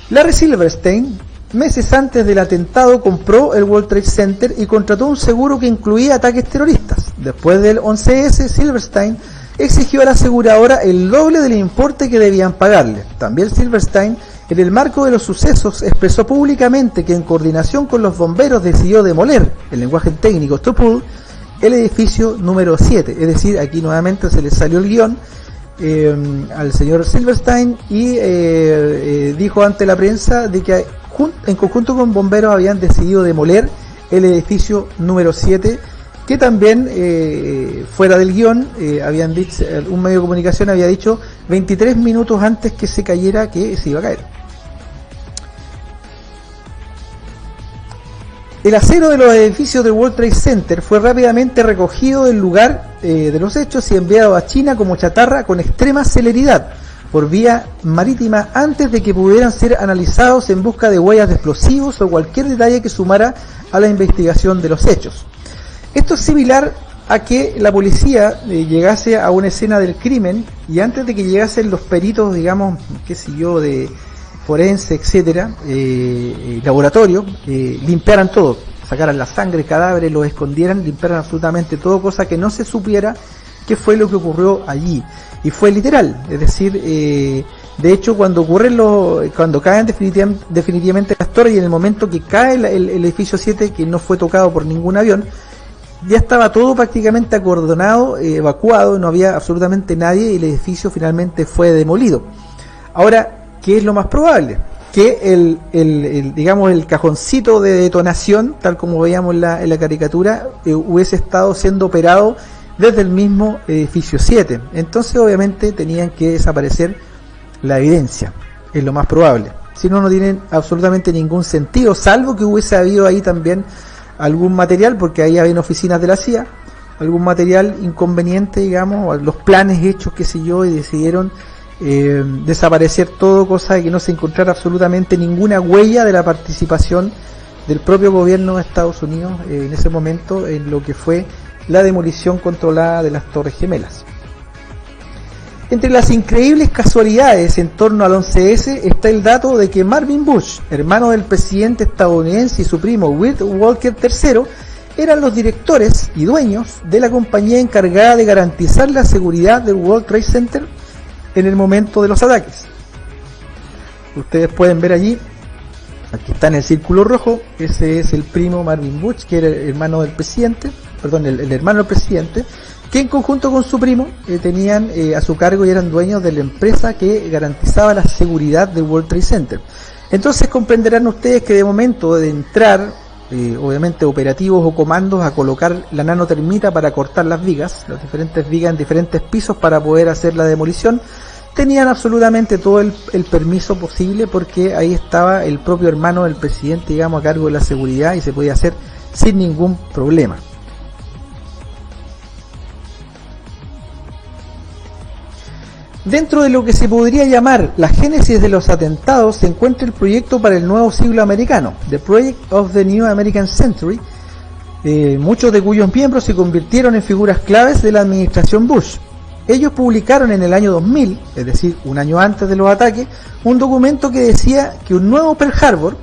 Larry Silverstein, meses antes del atentado, compró el World Trade Center y contrató un seguro que incluía ataques terroristas. Después del 11S, Silverstein exigió a la aseguradora el doble del importe que debían pagarle. También Silverstein, en el marco de los sucesos, expresó públicamente que en coordinación con los bomberos decidió demoler, en lenguaje técnico Topul, el edificio número 7. Es decir, aquí nuevamente se le salió el guión al señor Silverstein y dijo ante la prensa de que en conjunto con bomberos habían decidido demoler el edificio número 7, que también fuera del guión habían dicho, un medio de comunicación había dicho 23 minutos antes que se cayera que se iba a caer. El acero de los edificios del World Trade Center fue rápidamente recogido del lugar de los hechos y enviado a China como chatarra con extrema celeridad por vía marítima antes de que pudieran ser analizados en busca de huellas de explosivos o cualquier detalle que sumara a la investigación de los hechos. Esto es similar a que la policía llegase a una escena del crimen y antes de que llegasen los peritos, digamos, qué sé yo, de forense, etcétera, laboratorio, limpiaran todo, sacaran la sangre, cadáveres, los escondieran, limpiaran absolutamente todo, cosa que no se supiera qué fue lo que ocurrió allí. Y fue literal, es decir, de hecho cuando caen definitivamente las torres, y en el momento que cae el edificio 7, que no fue tocado por ningún avión, ya estaba todo prácticamente acordonado, evacuado, no había absolutamente nadie, y el edificio finalmente fue demolido. Ahora, ¿qué es lo más probable? Que digamos, el cajoncito de detonación, tal como veíamos en la caricatura, hubiese estado siendo operado desde el mismo edificio 7. Entonces, obviamente, tenían que desaparecer la evidencia, es lo más probable. Si no, no tienen absolutamente ningún sentido, salvo que hubiese habido ahí también algún material, porque ahí había oficinas de la CIA, algún material inconveniente, digamos, los planes hechos, qué sé yo, y decidieron desaparecer todo, cosa de que no se encontrara absolutamente ninguna huella de la participación del propio gobierno de Estados Unidos en ese momento en lo que fue la demolición controlada de las Torres Gemelas. Entre las increíbles casualidades en torno al 11S está el dato de que Marvin Bush, hermano del presidente estadounidense, y su primo Wirt Walker III eran los directores y dueños de la compañía encargada de garantizar la seguridad del World Trade Center en el momento de los ataques. Ustedes pueden ver allí, aquí está en el círculo rojo, ese es el primo Marvin Bush, que era el hermano del presidente, el hermano del presidente, que en conjunto con su primo tenían a su cargo y eran dueños de la empresa que garantizaba la seguridad del World Trade Center. Entonces comprenderán ustedes que de momento de entrar, obviamente operativos o comandos a colocar la nanotermita para cortar las diferentes vigas en diferentes pisos para poder hacer la demolición, tenían absolutamente todo el permiso posible, porque ahí estaba el propio hermano del presidente, digamos, a cargo de la seguridad, y se podía hacer sin ningún problema. Dentro de lo que se podría llamar la génesis de los atentados se encuentra el proyecto para el nuevo siglo americano, The Project of the New American Century, muchos de cuyos miembros se convirtieron en figuras claves de la administración Bush. Ellos publicaron en el año 2000, es decir, un año antes de los ataques, un documento que decía que un nuevo Pearl Harbor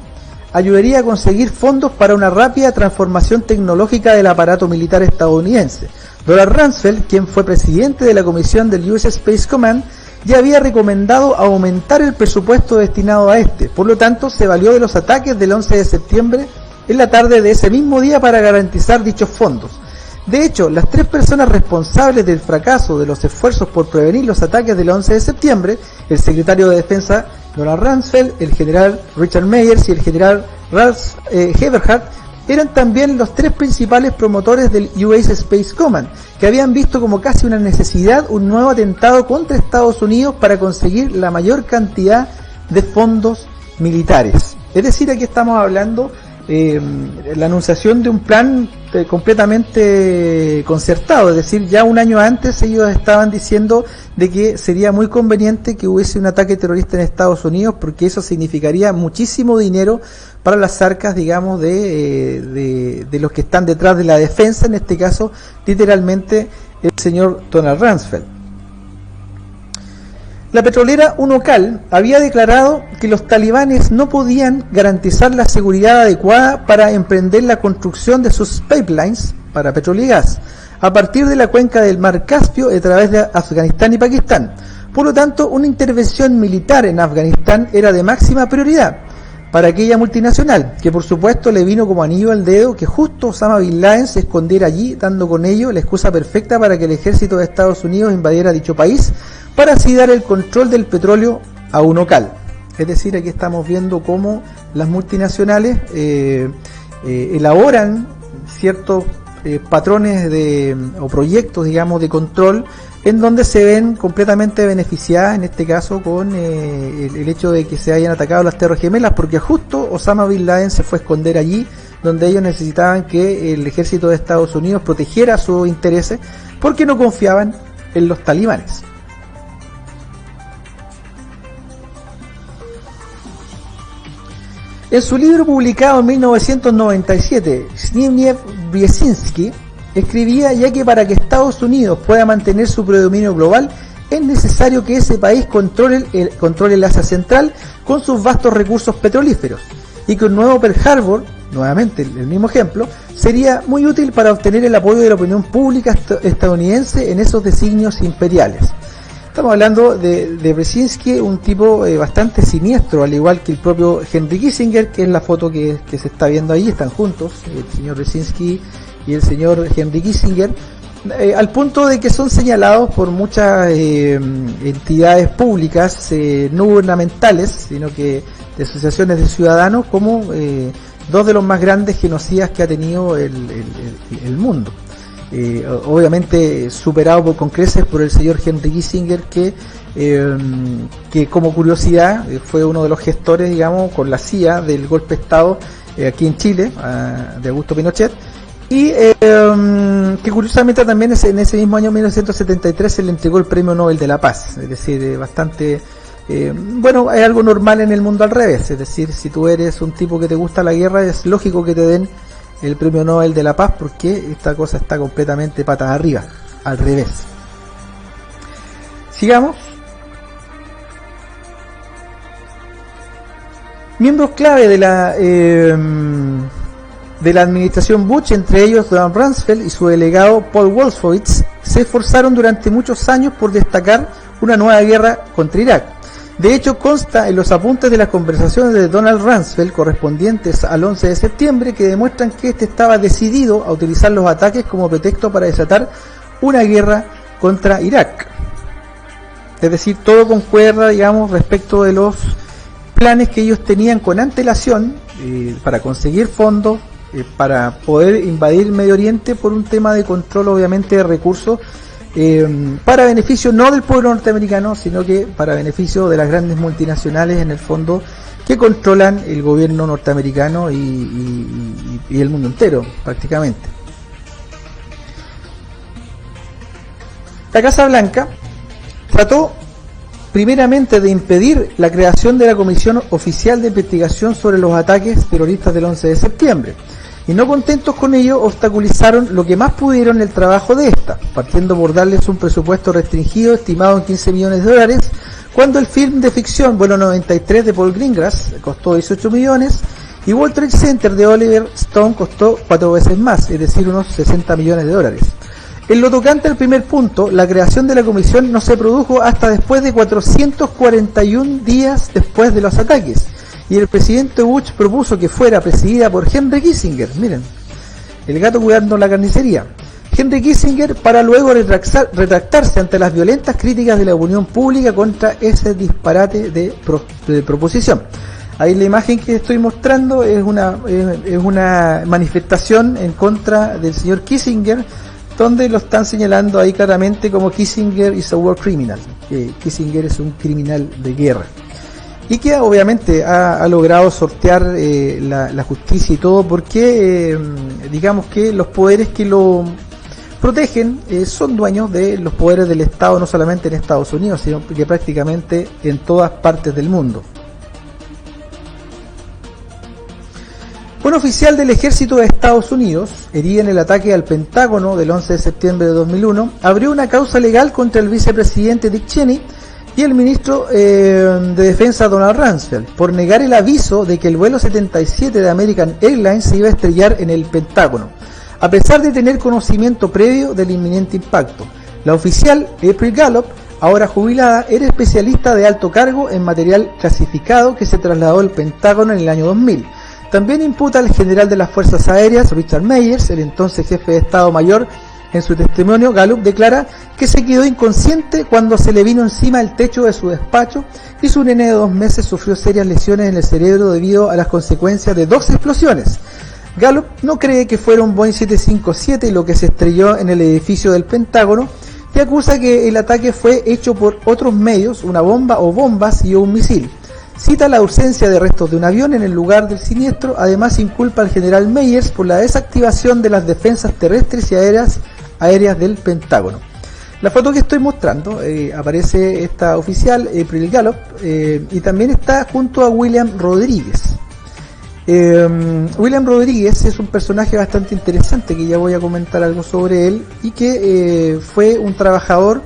ayudaría a conseguir fondos para una rápida transformación tecnológica del aparato militar estadounidense. Donald Rumsfeld, quien fue presidente de la comisión del US Space Command, ya había recomendado aumentar el presupuesto destinado a este. Por lo tanto, se valió de los ataques del 11 de septiembre en la tarde de ese mismo día para garantizar dichos fondos. De hecho, las tres personas responsables del fracaso de los esfuerzos por prevenir los ataques del 11 de septiembre, el secretario de Defensa Donald Rumsfeld, el general Richard Meyers y el general Ralph Eberhart, eran también los tres principales promotores del US Space Command, que habían visto como casi una necesidad un nuevo atentado contra Estados Unidos para conseguir la mayor cantidad de fondos militares. Es decir, aquí estamos hablando la anunciación de un plan completamente concertado, es decir, ya un año antes ellos estaban diciendo de que sería muy conveniente que hubiese un ataque terrorista en Estados Unidos, porque eso significaría muchísimo dinero para las arcas, digamos, de los que están detrás de la defensa, en este caso, literalmente, el señor Donald Rumsfeld. La petrolera Unocal había declarado que los talibanes no podían garantizar la seguridad adecuada para emprender la construcción de sus pipelines para petróleo y gas, a partir de la cuenca del mar Caspio a través de Afganistán y Pakistán. Por lo tanto, una intervención militar en Afganistán era de máxima prioridad para aquella multinacional, que por supuesto le vino como anillo al dedo que justo Osama Bin Laden se escondiera allí, dando con ello la excusa perfecta para que el ejército de Estados Unidos invadiera dicho país, para así dar el control del petróleo a Unocal. Es decir, aquí estamos viendo cómo las multinacionales elaboran ciertos patrones o proyectos, digamos, de control, en donde se ven completamente beneficiadas, en este caso con el hecho de que se hayan atacado las Torres Gemelas, porque justo Osama Bin Laden se fue a esconder allí, donde ellos necesitaban que el ejército de Estados Unidos protegiera sus intereses, porque no confiaban en los talibanes. En su libro publicado en 1997, Zbigniew Brzezinski escribía ya que para que Estados Unidos pueda mantener su predominio global es necesario que ese país controle el Asia Central con sus vastos recursos petrolíferos, y que un nuevo Pearl Harbor, nuevamente el mismo ejemplo, sería muy útil para obtener el apoyo de la opinión pública estadounidense en esos designios imperiales. Estamos hablando de Brzezinski, un tipo bastante siniestro, al igual que el propio Henry Kissinger, que es la foto que se está viendo ahí. Están juntos, el señor Brzezinski y el señor Henry Kissinger, al punto de que son señalados por muchas entidades públicas, no gubernamentales, sino que de asociaciones de ciudadanos, como dos de los más grandes genocidas que ha tenido el mundo. Obviamente superado con creces por el señor Henry Kissinger, que como curiosidad fue uno de los gestores, digamos, con la CIA del golpe de Estado aquí en Chile, de Augusto Pinochet, y que curiosamente también en ese mismo año 1973 se le entregó el Premio Nobel de la Paz. Es decir, bastante bueno, es algo normal en el mundo al revés. Es decir, si tú eres un tipo que te gusta la guerra, es lógico que te den el Premio Nobel de la Paz, porque esta cosa está completamente patas arriba, al revés. Sigamos. Miembros clave de la administración Bush, entre ellos Donald Rumsfeld y su delegado Paul Wolfowitz, se esforzaron durante muchos años por destacar una nueva guerra contra Irak. De hecho, consta en los apuntes de las conversaciones de Donald Rumsfeld correspondientes al 11 de septiembre que demuestran que este estaba decidido a utilizar los ataques como pretexto para desatar una guerra contra Irak. Es decir, todo concuerda, digamos, respecto de los planes que ellos tenían con antelación para conseguir fondos, para poder invadir Medio Oriente por un tema de control, obviamente, de recursos, para beneficio no del pueblo norteamericano, sino que para beneficio de las grandes multinacionales, en el fondo, que controlan el gobierno norteamericano y el mundo entero, prácticamente. La Casa Blanca trató primeramente de impedir la creación de la Comisión Oficial de Investigación sobre los ataques terroristas del 11 de septiembre. Y no contentos con ello, obstaculizaron lo que más pudieron el trabajo de esta, partiendo por darles un presupuesto restringido estimado en $15 millones, cuando el film de ficción Vuelo 93 de Paul Greengrass costó 18 millones y World Trade Center de Oliver Stone costó 4 veces más, es decir, unos $60 millones. En lo tocante al primer punto, la creación de la comisión no se produjo hasta después de 441 días después de los ataques, y el presidente Bush propuso que fuera presidida por Henry Kissinger, miren, el gato cuidando la carnicería, Henry Kissinger, para luego retractarse ante las violentas críticas de la opinión pública contra ese disparate de proposición. Ahí la imagen que estoy mostrando es una manifestación en contra del señor Kissinger, donde lo están señalando ahí claramente como Kissinger is a war criminal, que Kissinger es un criminal de guerra, y que obviamente ha logrado sortear la justicia y todo, porque digamos que los poderes que lo protegen son dueños de los poderes del Estado, no solamente en Estados Unidos, sino que prácticamente en todas partes del mundo. Un oficial del ejército de Estados Unidos, herido en el ataque al Pentágono del 11 de septiembre de 2001, abrió una causa legal contra el vicepresidente Dick Cheney y el ministro de Defensa Donald Rumsfeld por negar el aviso de que el vuelo 77 de American Airlines se iba a estrellar en el Pentágono, a pesar de tener conocimiento previo del inminente impacto. La oficial April Gallup, ahora jubilada, era especialista de alto cargo en material clasificado que se trasladó al Pentágono en el año 2000. También imputa al general de las Fuerzas Aéreas, Richard Myers, el entonces jefe de Estado Mayor. En su testimonio, Gallup declara que se quedó inconsciente cuando se le vino encima el techo de su despacho y su nene de 2 meses sufrió serias lesiones en el cerebro debido a las consecuencias de 2 explosiones. Gallup no cree que fuera un Boeing 757 lo que se estrelló en el edificio del Pentágono y acusa que el ataque fue hecho por otros medios, una bomba o bombas y un misil. Cita la ausencia de restos de un avión en el lugar del siniestro. Además inculpa al general Myers por la desactivación de las defensas terrestres y aéreas del Pentágono. La foto que estoy mostrando, aparece esta oficial, April Gallup, y también está junto a William Rodríguez. William Rodríguez es un personaje bastante interesante, que ya voy a comentar algo sobre él, y que fue un trabajador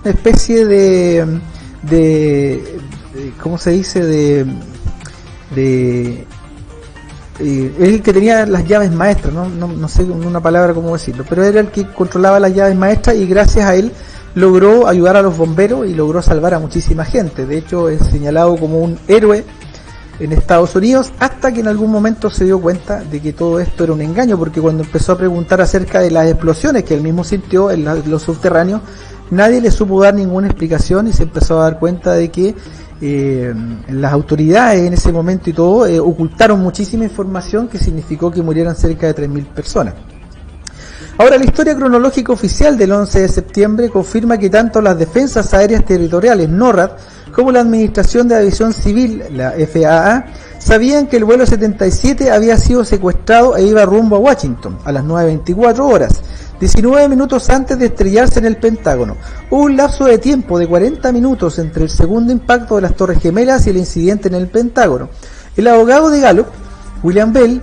una especie de ¿cómo se dice? El que tenía las llaves maestras, no sé una palabra cómo decirlo, pero era el que controlaba las llaves maestras y gracias a él logró ayudar a los bomberos y logró salvar a muchísima gente. De hecho es señalado como un héroe en Estados Unidos, hasta que en algún momento se dio cuenta de que todo esto era un engaño, porque cuando empezó a preguntar acerca de las explosiones que él mismo sintió en los subterráneos, nadie le supo dar ninguna explicación y se empezó a dar cuenta de que las autoridades en ese momento y todo ocultaron muchísima información que significó que murieran cerca de 3.000 personas. Ahora, la historia cronológica oficial del 11 de septiembre confirma que tanto las defensas aéreas territoriales NORAD como la Administración de Aviación Civil, la FAA, sabían que el vuelo 77 había sido secuestrado e iba rumbo a Washington a las 9:24 horas, 19 minutos antes de estrellarse en el Pentágono. Hubo un lapso de tiempo de 40 minutos entre el segundo impacto de las Torres Gemelas y el incidente en el Pentágono. El abogado de Gallup, William Bell,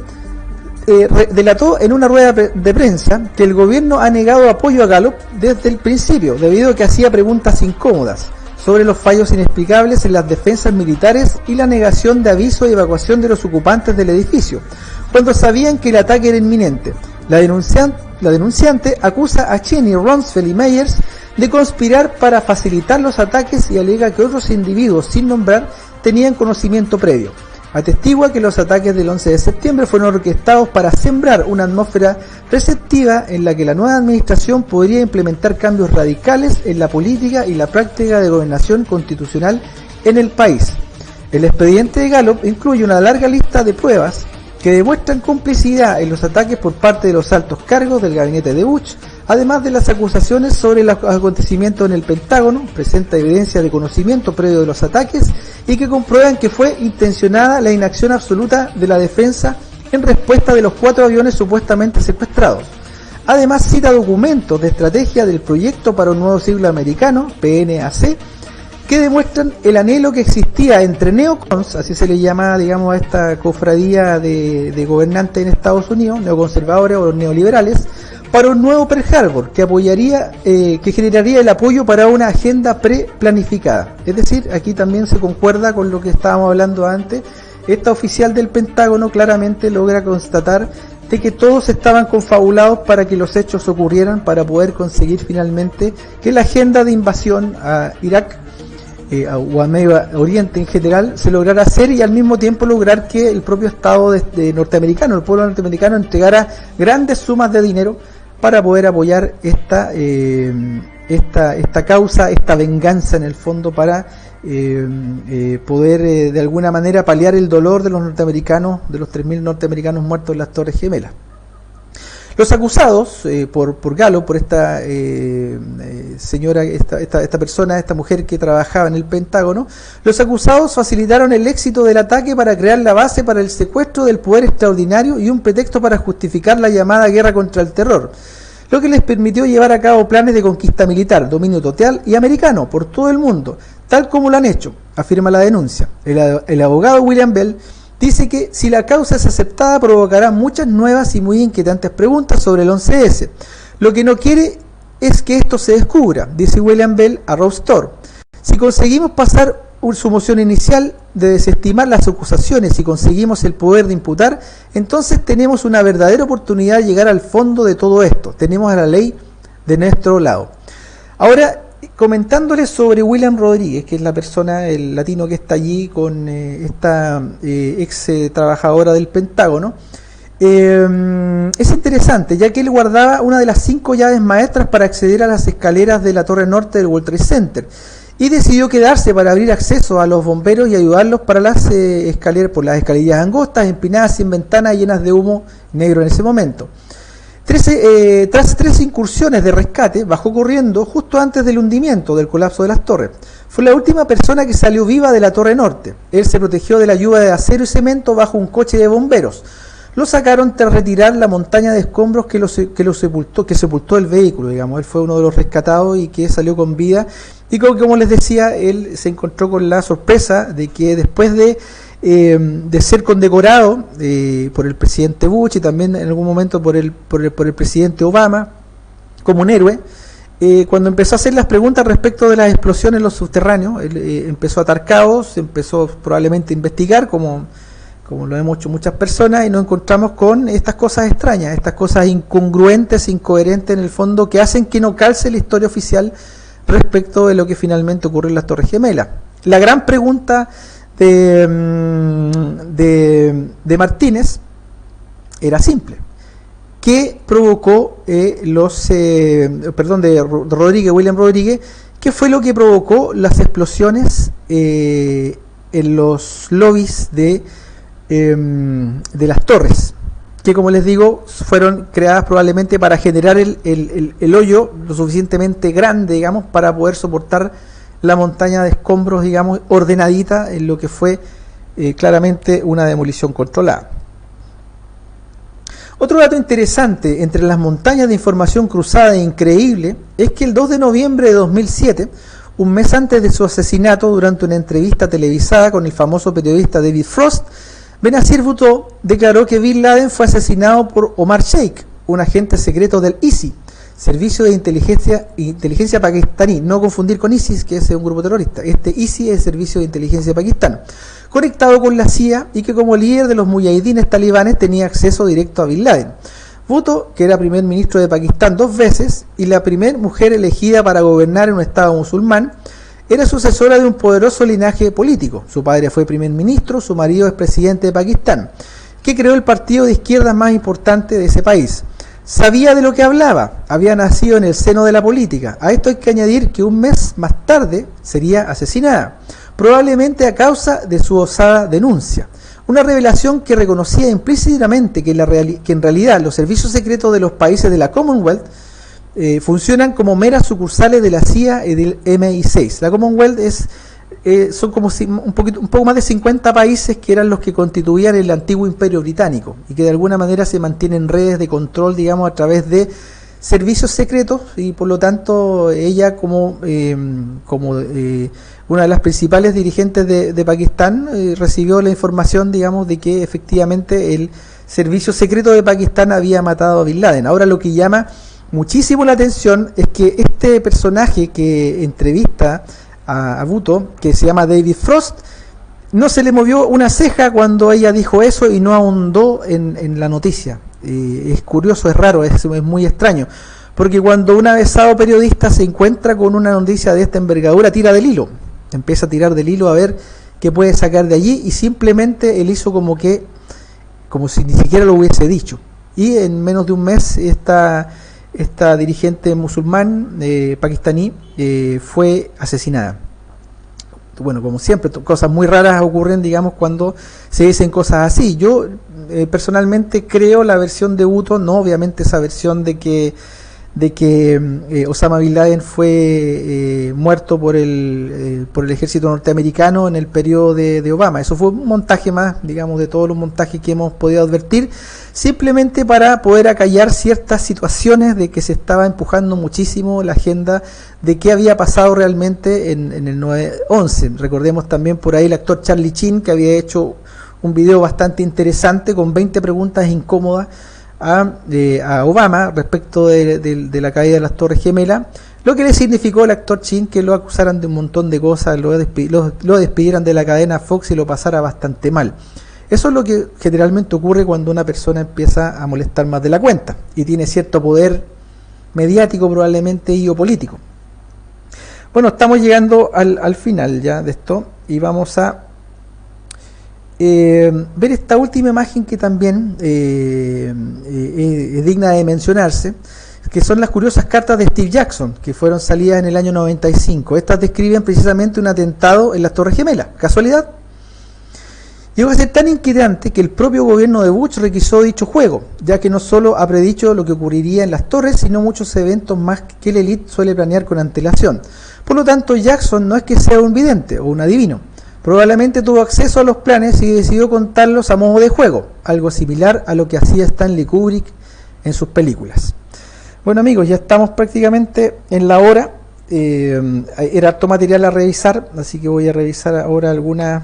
delató en una rueda de prensa que el gobierno ha negado apoyo a Gallup desde el principio, debido a que hacía preguntas incómodas sobre los fallos inexplicables en las defensas militares y la negación de aviso y evacuación de los ocupantes del edificio, cuando sabían que el ataque era inminente. La denunciante acusa a Cheney, Rumsfeld y Meyers de conspirar para facilitar los ataques y alega que otros individuos sin nombrar tenían conocimiento previo. Atestigua que los ataques del 11 de septiembre fueron orquestados para sembrar una atmósfera receptiva en la que la nueva administración podría implementar cambios radicales en la política y la práctica de gobernación constitucional en el país. El expediente de Gallup incluye una larga lista de pruebas que demuestran complicidad en los ataques por parte de los altos cargos del gabinete de Bush, además de las acusaciones sobre los acontecimientos en el Pentágono. Presenta evidencia de conocimiento previo de los ataques y que comprueban que fue intencionada la inacción absoluta de la defensa en respuesta de los 4 aviones supuestamente secuestrados. Además cita documentos de estrategia del Proyecto para un Nuevo Siglo Americano, PNAC, que demuestran el anhelo que existía entre neocons, así se le llama, digamos, a esta cofradía de gobernantes en Estados Unidos, neoconservadores o neoliberales, para un nuevo Pearl Harbor que generaría el apoyo para una agenda pre-planificada. Es decir, aquí también se concuerda con lo que estábamos hablando antes. Esta oficial del Pentágono claramente logra constatar de que todos estaban confabulados para que los hechos ocurrieran, para poder conseguir finalmente que la agenda de invasión a Irak o a Medio Oriente en general se lograra hacer, y al mismo tiempo lograr que el propio Estado norteamericano, el pueblo norteamericano, entregara grandes sumas de dinero para poder apoyar esta causa, esta venganza en el fondo, para poder de alguna manera paliar el dolor de los norteamericanos, de los 3.000 norteamericanos muertos en las Torres Gemelas. Los acusados por Gallup, por esta señora, esta persona, esta mujer que trabajaba en el Pentágono, los acusados facilitaron el éxito del ataque para crear la base para el secuestro del poder extraordinario y un pretexto para justificar la llamada guerra contra el terror, lo que les permitió llevar a cabo planes de conquista militar, dominio total y americano por todo el mundo, tal como lo han hecho, afirma la denuncia. El abogado William Bell dice que si la causa es aceptada provocará muchas nuevas y muy inquietantes preguntas sobre el 11S. Lo que no quiere es que esto se descubra, dice William Bell a Rose Store. Si conseguimos pasar su moción inicial de desestimar las acusaciones y conseguimos el poder de imputar, entonces tenemos una verdadera oportunidad de llegar al fondo de todo esto. Tenemos a la ley de nuestro lado. Ahora, comentándole sobre William Rodríguez, que es la persona, el latino que está allí con esta ex trabajadora del Pentágono, es interesante, ya que él guardaba una de las 5 llaves maestras para acceder a las escaleras de la torre norte del World Trade Center, y decidió quedarse para abrir acceso a los bomberos y ayudarlos para las escaleras, por las escaleras angostas, empinadas, sin ventanas, llenas de humo negro en ese momento. Tras 3 incursiones de rescate, bajó corriendo justo antes del hundimiento, del colapso de las torres. Fue la última persona que salió viva de la torre norte. Él se protegió de la lluvia de acero y cemento bajo un coche de bomberos. Lo sacaron tras retirar la montaña de escombros que sepultó el vehículo, digamos. Él fue uno de los rescatados y que salió con vida. Y como les decía, él se encontró con la sorpresa de que después de ser condecorado por el presidente Bush y también en algún momento por el presidente Obama como un héroe, cuando empezó a hacer las preguntas respecto de las explosiones en los subterráneos, él empezó a atar cabos, empezó probablemente a investigar, como lo hemos hecho muchas personas, y nos encontramos con estas cosas extrañas, estas cosas incongruentes, incoherentes en el fondo, que hacen que no calce la historia oficial respecto de lo que finalmente ocurrió en las Torres Gemelas. La gran pregunta de Martínez era simple. ¿Qué provocó de Rodríguez, William Rodríguez, qué fue lo que provocó las explosiones en los lobbies de las torres? Que, como les digo, fueron creadas probablemente para generar el hoyo lo suficientemente grande, digamos, para poder soportar la montaña de escombros, digamos, ordenadita en lo que fue claramente una demolición controlada. Otro dato interesante entre las montañas de información cruzada e increíble es que el 2 de noviembre de 2007, un mes antes de su asesinato, durante una entrevista televisada con el famoso periodista David Frost, Benazir Bhutto declaró que Bin Laden fue asesinado por Omar Sheikh, un agente secreto del ISI, Servicio de Inteligencia Pakistaní, no confundir con ISIS, que es un grupo terrorista. Este ISI es el Servicio de Inteligencia Pakistán, conectado con la CIA, y que como líder de los muyahidines talibanes tenía acceso directo a Bin Laden. Bhutto, que era primer ministro de Pakistán 2 veces y la primera mujer elegida para gobernar en un estado musulmán, era sucesora de un poderoso linaje político. Su padre fue primer ministro, su marido es presidente de Pakistán, que creó el partido de izquierda más importante de ese país. Sabía de lo que hablaba, había nacido en el seno de la política. A esto hay que añadir que un mes más tarde sería asesinada, probablemente a causa de su osada denuncia. Una revelación que reconocía implícitamente que en realidad los servicios secretos de los países de la Commonwealth funcionan como meras sucursales de la CIA y del MI6. La Commonwealth son como un poco más de 50 países que eran los que constituían el antiguo imperio británico y que de alguna manera se mantienen redes de control, digamos, a través de servicios secretos, y por lo tanto ella como una de las principales dirigentes de Pakistán recibió la información, digamos, de que efectivamente el servicio secreto de Pakistán había matado a Bin Laden. Ahora, lo que llama muchísimo la atención es que este personaje que entrevista a Bhutto, que se llama David Frost, no se le movió una ceja cuando ella dijo eso y no ahondó en la noticia. Es curioso, es raro, es muy extraño, porque cuando un avesado periodista se encuentra con una noticia de esta envergadura, tira del hilo, empieza a tirar del hilo a ver qué puede sacar de allí, y simplemente él hizo como si ni siquiera lo hubiese dicho, y en menos de un mes esta dirigente musulmán pakistaní fue asesinada. Bueno, como siempre, cosas muy raras ocurren, digamos, cuando se dicen cosas así. Yo personalmente creo la versión de Bhutto, no obviamente esa versión de que Osama Bin Laden fue muerto por el ejército norteamericano en el periodo de Obama. Eso fue un montaje más, digamos, de todos los montajes que hemos podido advertir, simplemente para poder acallar ciertas situaciones de que se estaba empujando muchísimo la agenda de qué había pasado realmente en el 9/11. Recordemos también por ahí el actor Charlie Sheen, que había hecho un video bastante interesante con 20 preguntas incómodas a Obama respecto de la caída de las Torres Gemelas, lo que le significó al actor Sheen que lo acusaran de un montón de cosas, lo despidieran de la cadena Fox y lo pasara bastante mal. Eso es lo que generalmente ocurre cuando una persona empieza a molestar más de la cuenta y tiene cierto poder mediático probablemente y o político. Bueno, estamos llegando al final ya de esto y vamos a ver esta última imagen que también es digna de mencionarse, que son las curiosas cartas de Steve Jackson, que fueron salidas en el año 95. Estas describen precisamente un atentado en las Torres Gemelas. ¿Casualidad? Llegó a ser tan inquietante que el propio gobierno de Bush requisó dicho juego, ya que no solo ha predicho lo que ocurriría en las torres, sino muchos eventos más que la élite suele planear con antelación. Por lo tanto, Jackson no es que sea un vidente o un adivino. Probablemente tuvo acceso a los planes y decidió contarlos a modo de juego, algo similar a lo que hacía Stanley Kubrick en sus películas. Bueno, amigos, ya estamos prácticamente en la hora. Era harto material a revisar, así que voy a revisar ahora algunos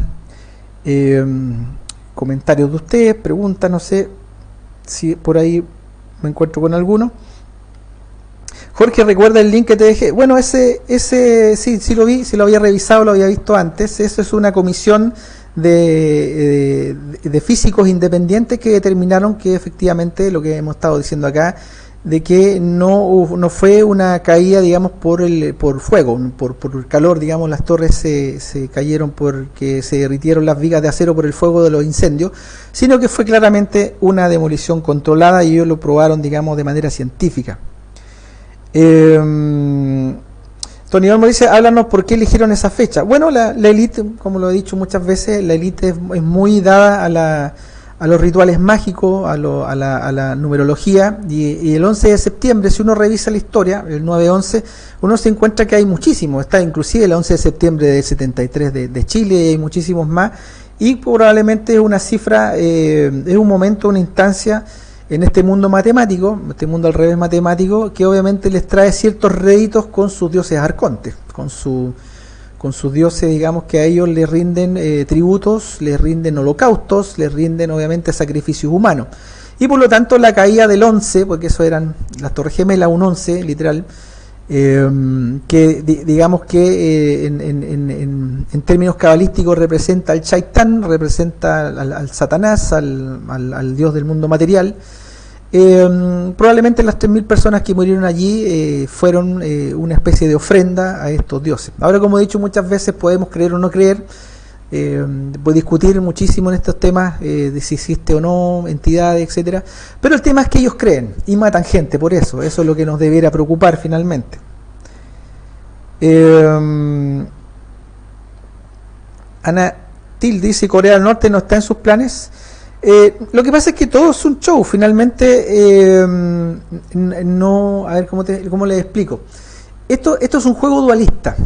comentarios de ustedes, preguntas, no sé si por ahí me encuentro con alguno. Jorge, recuerda el link que te dejé. Bueno, ese sí lo vi, sí lo había revisado, lo había visto antes. Eso es una comisión de físicos independientes que determinaron que efectivamente lo que hemos estado diciendo acá, de que no fue una caída, digamos, por fuego, por el calor, digamos, las torres se cayeron porque se derritieron las vigas de acero por el fuego de los incendios, sino que fue claramente una demolición controlada y ellos lo probaron, digamos, de manera científica. Tony Olmo dice, háblanos por qué eligieron esa fecha. Bueno, la élite, como lo he dicho muchas veces, la élite es muy dada a los rituales mágicos, a la numerología, y el 11 de septiembre, si uno revisa la historia, el 9-11, uno se encuentra que hay muchísimos, está inclusive el 11 de septiembre del 73 de Chile, y hay muchísimos más, y probablemente es una cifra, es un momento, una instancia en este mundo matemático, este mundo al revés matemático, que obviamente les trae ciertos réditos con sus dioses arcontes, con sus dioses, digamos, que a ellos les rinden tributos, les rinden holocaustos, les rinden obviamente sacrificios humanos. Y por lo tanto la caída del 11, porque eso eran las Torres Gemelas, un 11 literal, que digamos que en términos cabalísticos representa al Chaitán, representa al Satanás, al dios del mundo material. Probablemente las 3.000 personas que murieron allí fueron una especie de ofrenda a estos dioses. Ahora, como he dicho muchas veces, podemos creer o no creer, puede discutir muchísimo en estos temas de si existe o no entidades, etcétera, pero el tema es que ellos creen y matan gente por eso es lo que nos debiera preocupar finalmente. Ana Til dice, Corea del Norte no está en sus planes. Lo que pasa es que todo es un show, finalmente. No, a ver cómo les explico. Esto es un juego dualista.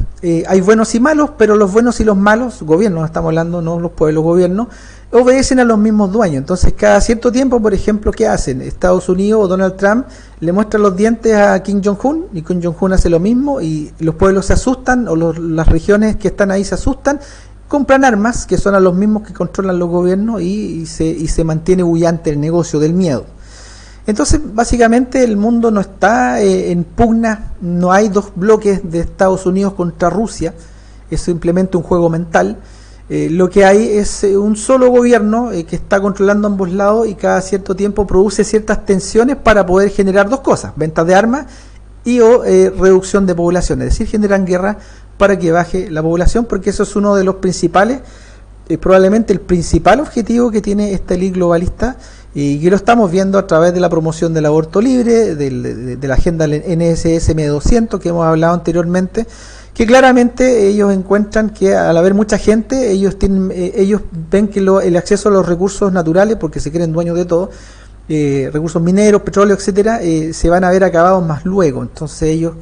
Hay buenos y malos, pero los buenos y los malos, gobiernos, estamos hablando, no los pueblos, gobiernos, obedecen a los mismos dueños. Entonces, cada cierto tiempo, por ejemplo, ¿qué hacen? Estados Unidos o Donald Trump le muestra los dientes a Kim Jong-un, y Kim Jong-un hace lo mismo, y los pueblos se asustan, o las regiones que están ahí se asustan, compran armas que son a los mismos que controlan los gobiernos, y se mantiene bullante el negocio del miedo. Entonces, básicamente el mundo no está en pugna, no hay dos bloques de Estados Unidos contra Rusia, es simplemente un juego mental. Lo que hay es un solo gobierno que está controlando ambos lados, y cada cierto tiempo produce ciertas tensiones para poder generar dos cosas: ventas de armas y reducción de población, es decir, generan guerra para que baje la población, porque eso es uno de los principales, probablemente el principal objetivo que tiene esta élite globalista, y que lo estamos viendo a través de la promoción del aborto libre, de la agenda NSS M200 que hemos hablado anteriormente, que claramente ellos encuentran que al haber mucha gente, ellos ven que el acceso a los recursos naturales, porque se creen dueños de todo, recursos mineros, petróleo, etcétera, se van a ver acabados más luego. Entonces ellos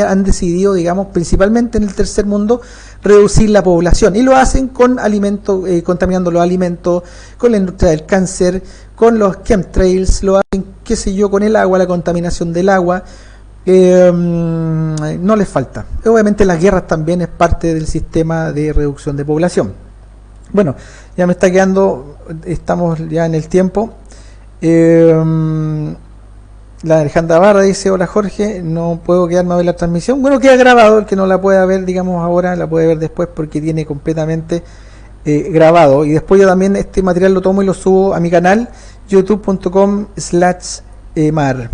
han decidido, digamos, principalmente en el tercer mundo, reducir la población, y lo hacen con alimentos, contaminando los alimentos, con la industria del cáncer, con los chemtrails, lo hacen, qué sé yo, con el agua, la contaminación del agua. No les falta. Obviamente las guerras también es parte del sistema de reducción de población. Bueno, ya me está quedando, estamos ya en el tiempo. La Alejandra Barra dice, hola Jorge, no puedo quedarme a ver la transmisión. Bueno, queda grabado, el que no la pueda ver, digamos ahora, la puede ver después, porque tiene completamente grabado. Y después yo también este material lo tomo y lo subo a mi canal, youtube.com/mar.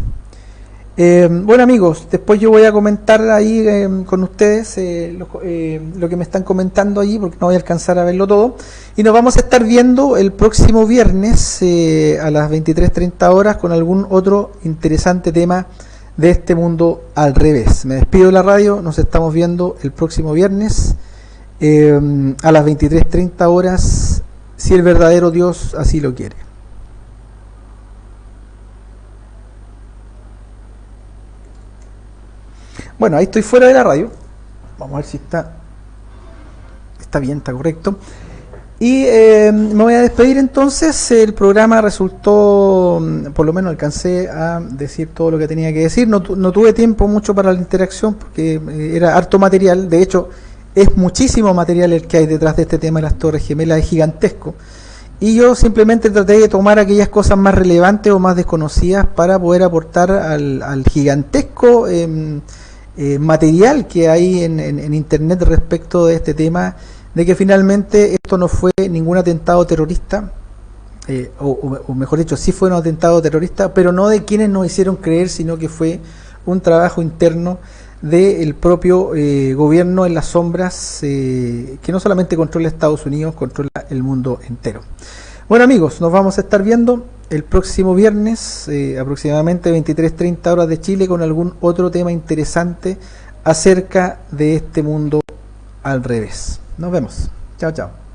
Bueno amigos, después yo voy a comentar ahí con ustedes lo que me están comentando allí, porque no voy a alcanzar a verlo todo, y nos vamos a estar viendo el próximo viernes a las 23:30 horas con algún otro interesante tema de este mundo al revés. Me despido de la radio, nos estamos viendo el próximo viernes a las 23:30 horas, si el verdadero Dios así lo quiere. Bueno, ahí estoy fuera de la radio. Vamos a ver si está bien, está correcto. Y me voy a despedir entonces. El programa resultó, por lo menos alcancé a decir todo lo que tenía que decir. No tuve tiempo mucho para la interacción, porque era harto material. De hecho, es muchísimo material el que hay detrás de este tema de las Torres Gemelas, es gigantesco. y yo simplemente traté de tomar aquellas cosas más relevantes o más desconocidas para poder aportar al gigantesco material que hay en internet respecto de este tema, de que finalmente esto no fue ningún atentado terrorista, o mejor dicho, sí fue un atentado terrorista, pero no de quienes nos hicieron creer, sino que fue un trabajo interno del propio gobierno en las sombras, que no solamente controla Estados Unidos, controla el mundo entero. Bueno amigos, nos vamos a estar viendo el próximo viernes, aproximadamente 23:30 horas de Chile, con algún otro tema interesante acerca de este mundo al revés. Nos vemos. Chao, chao.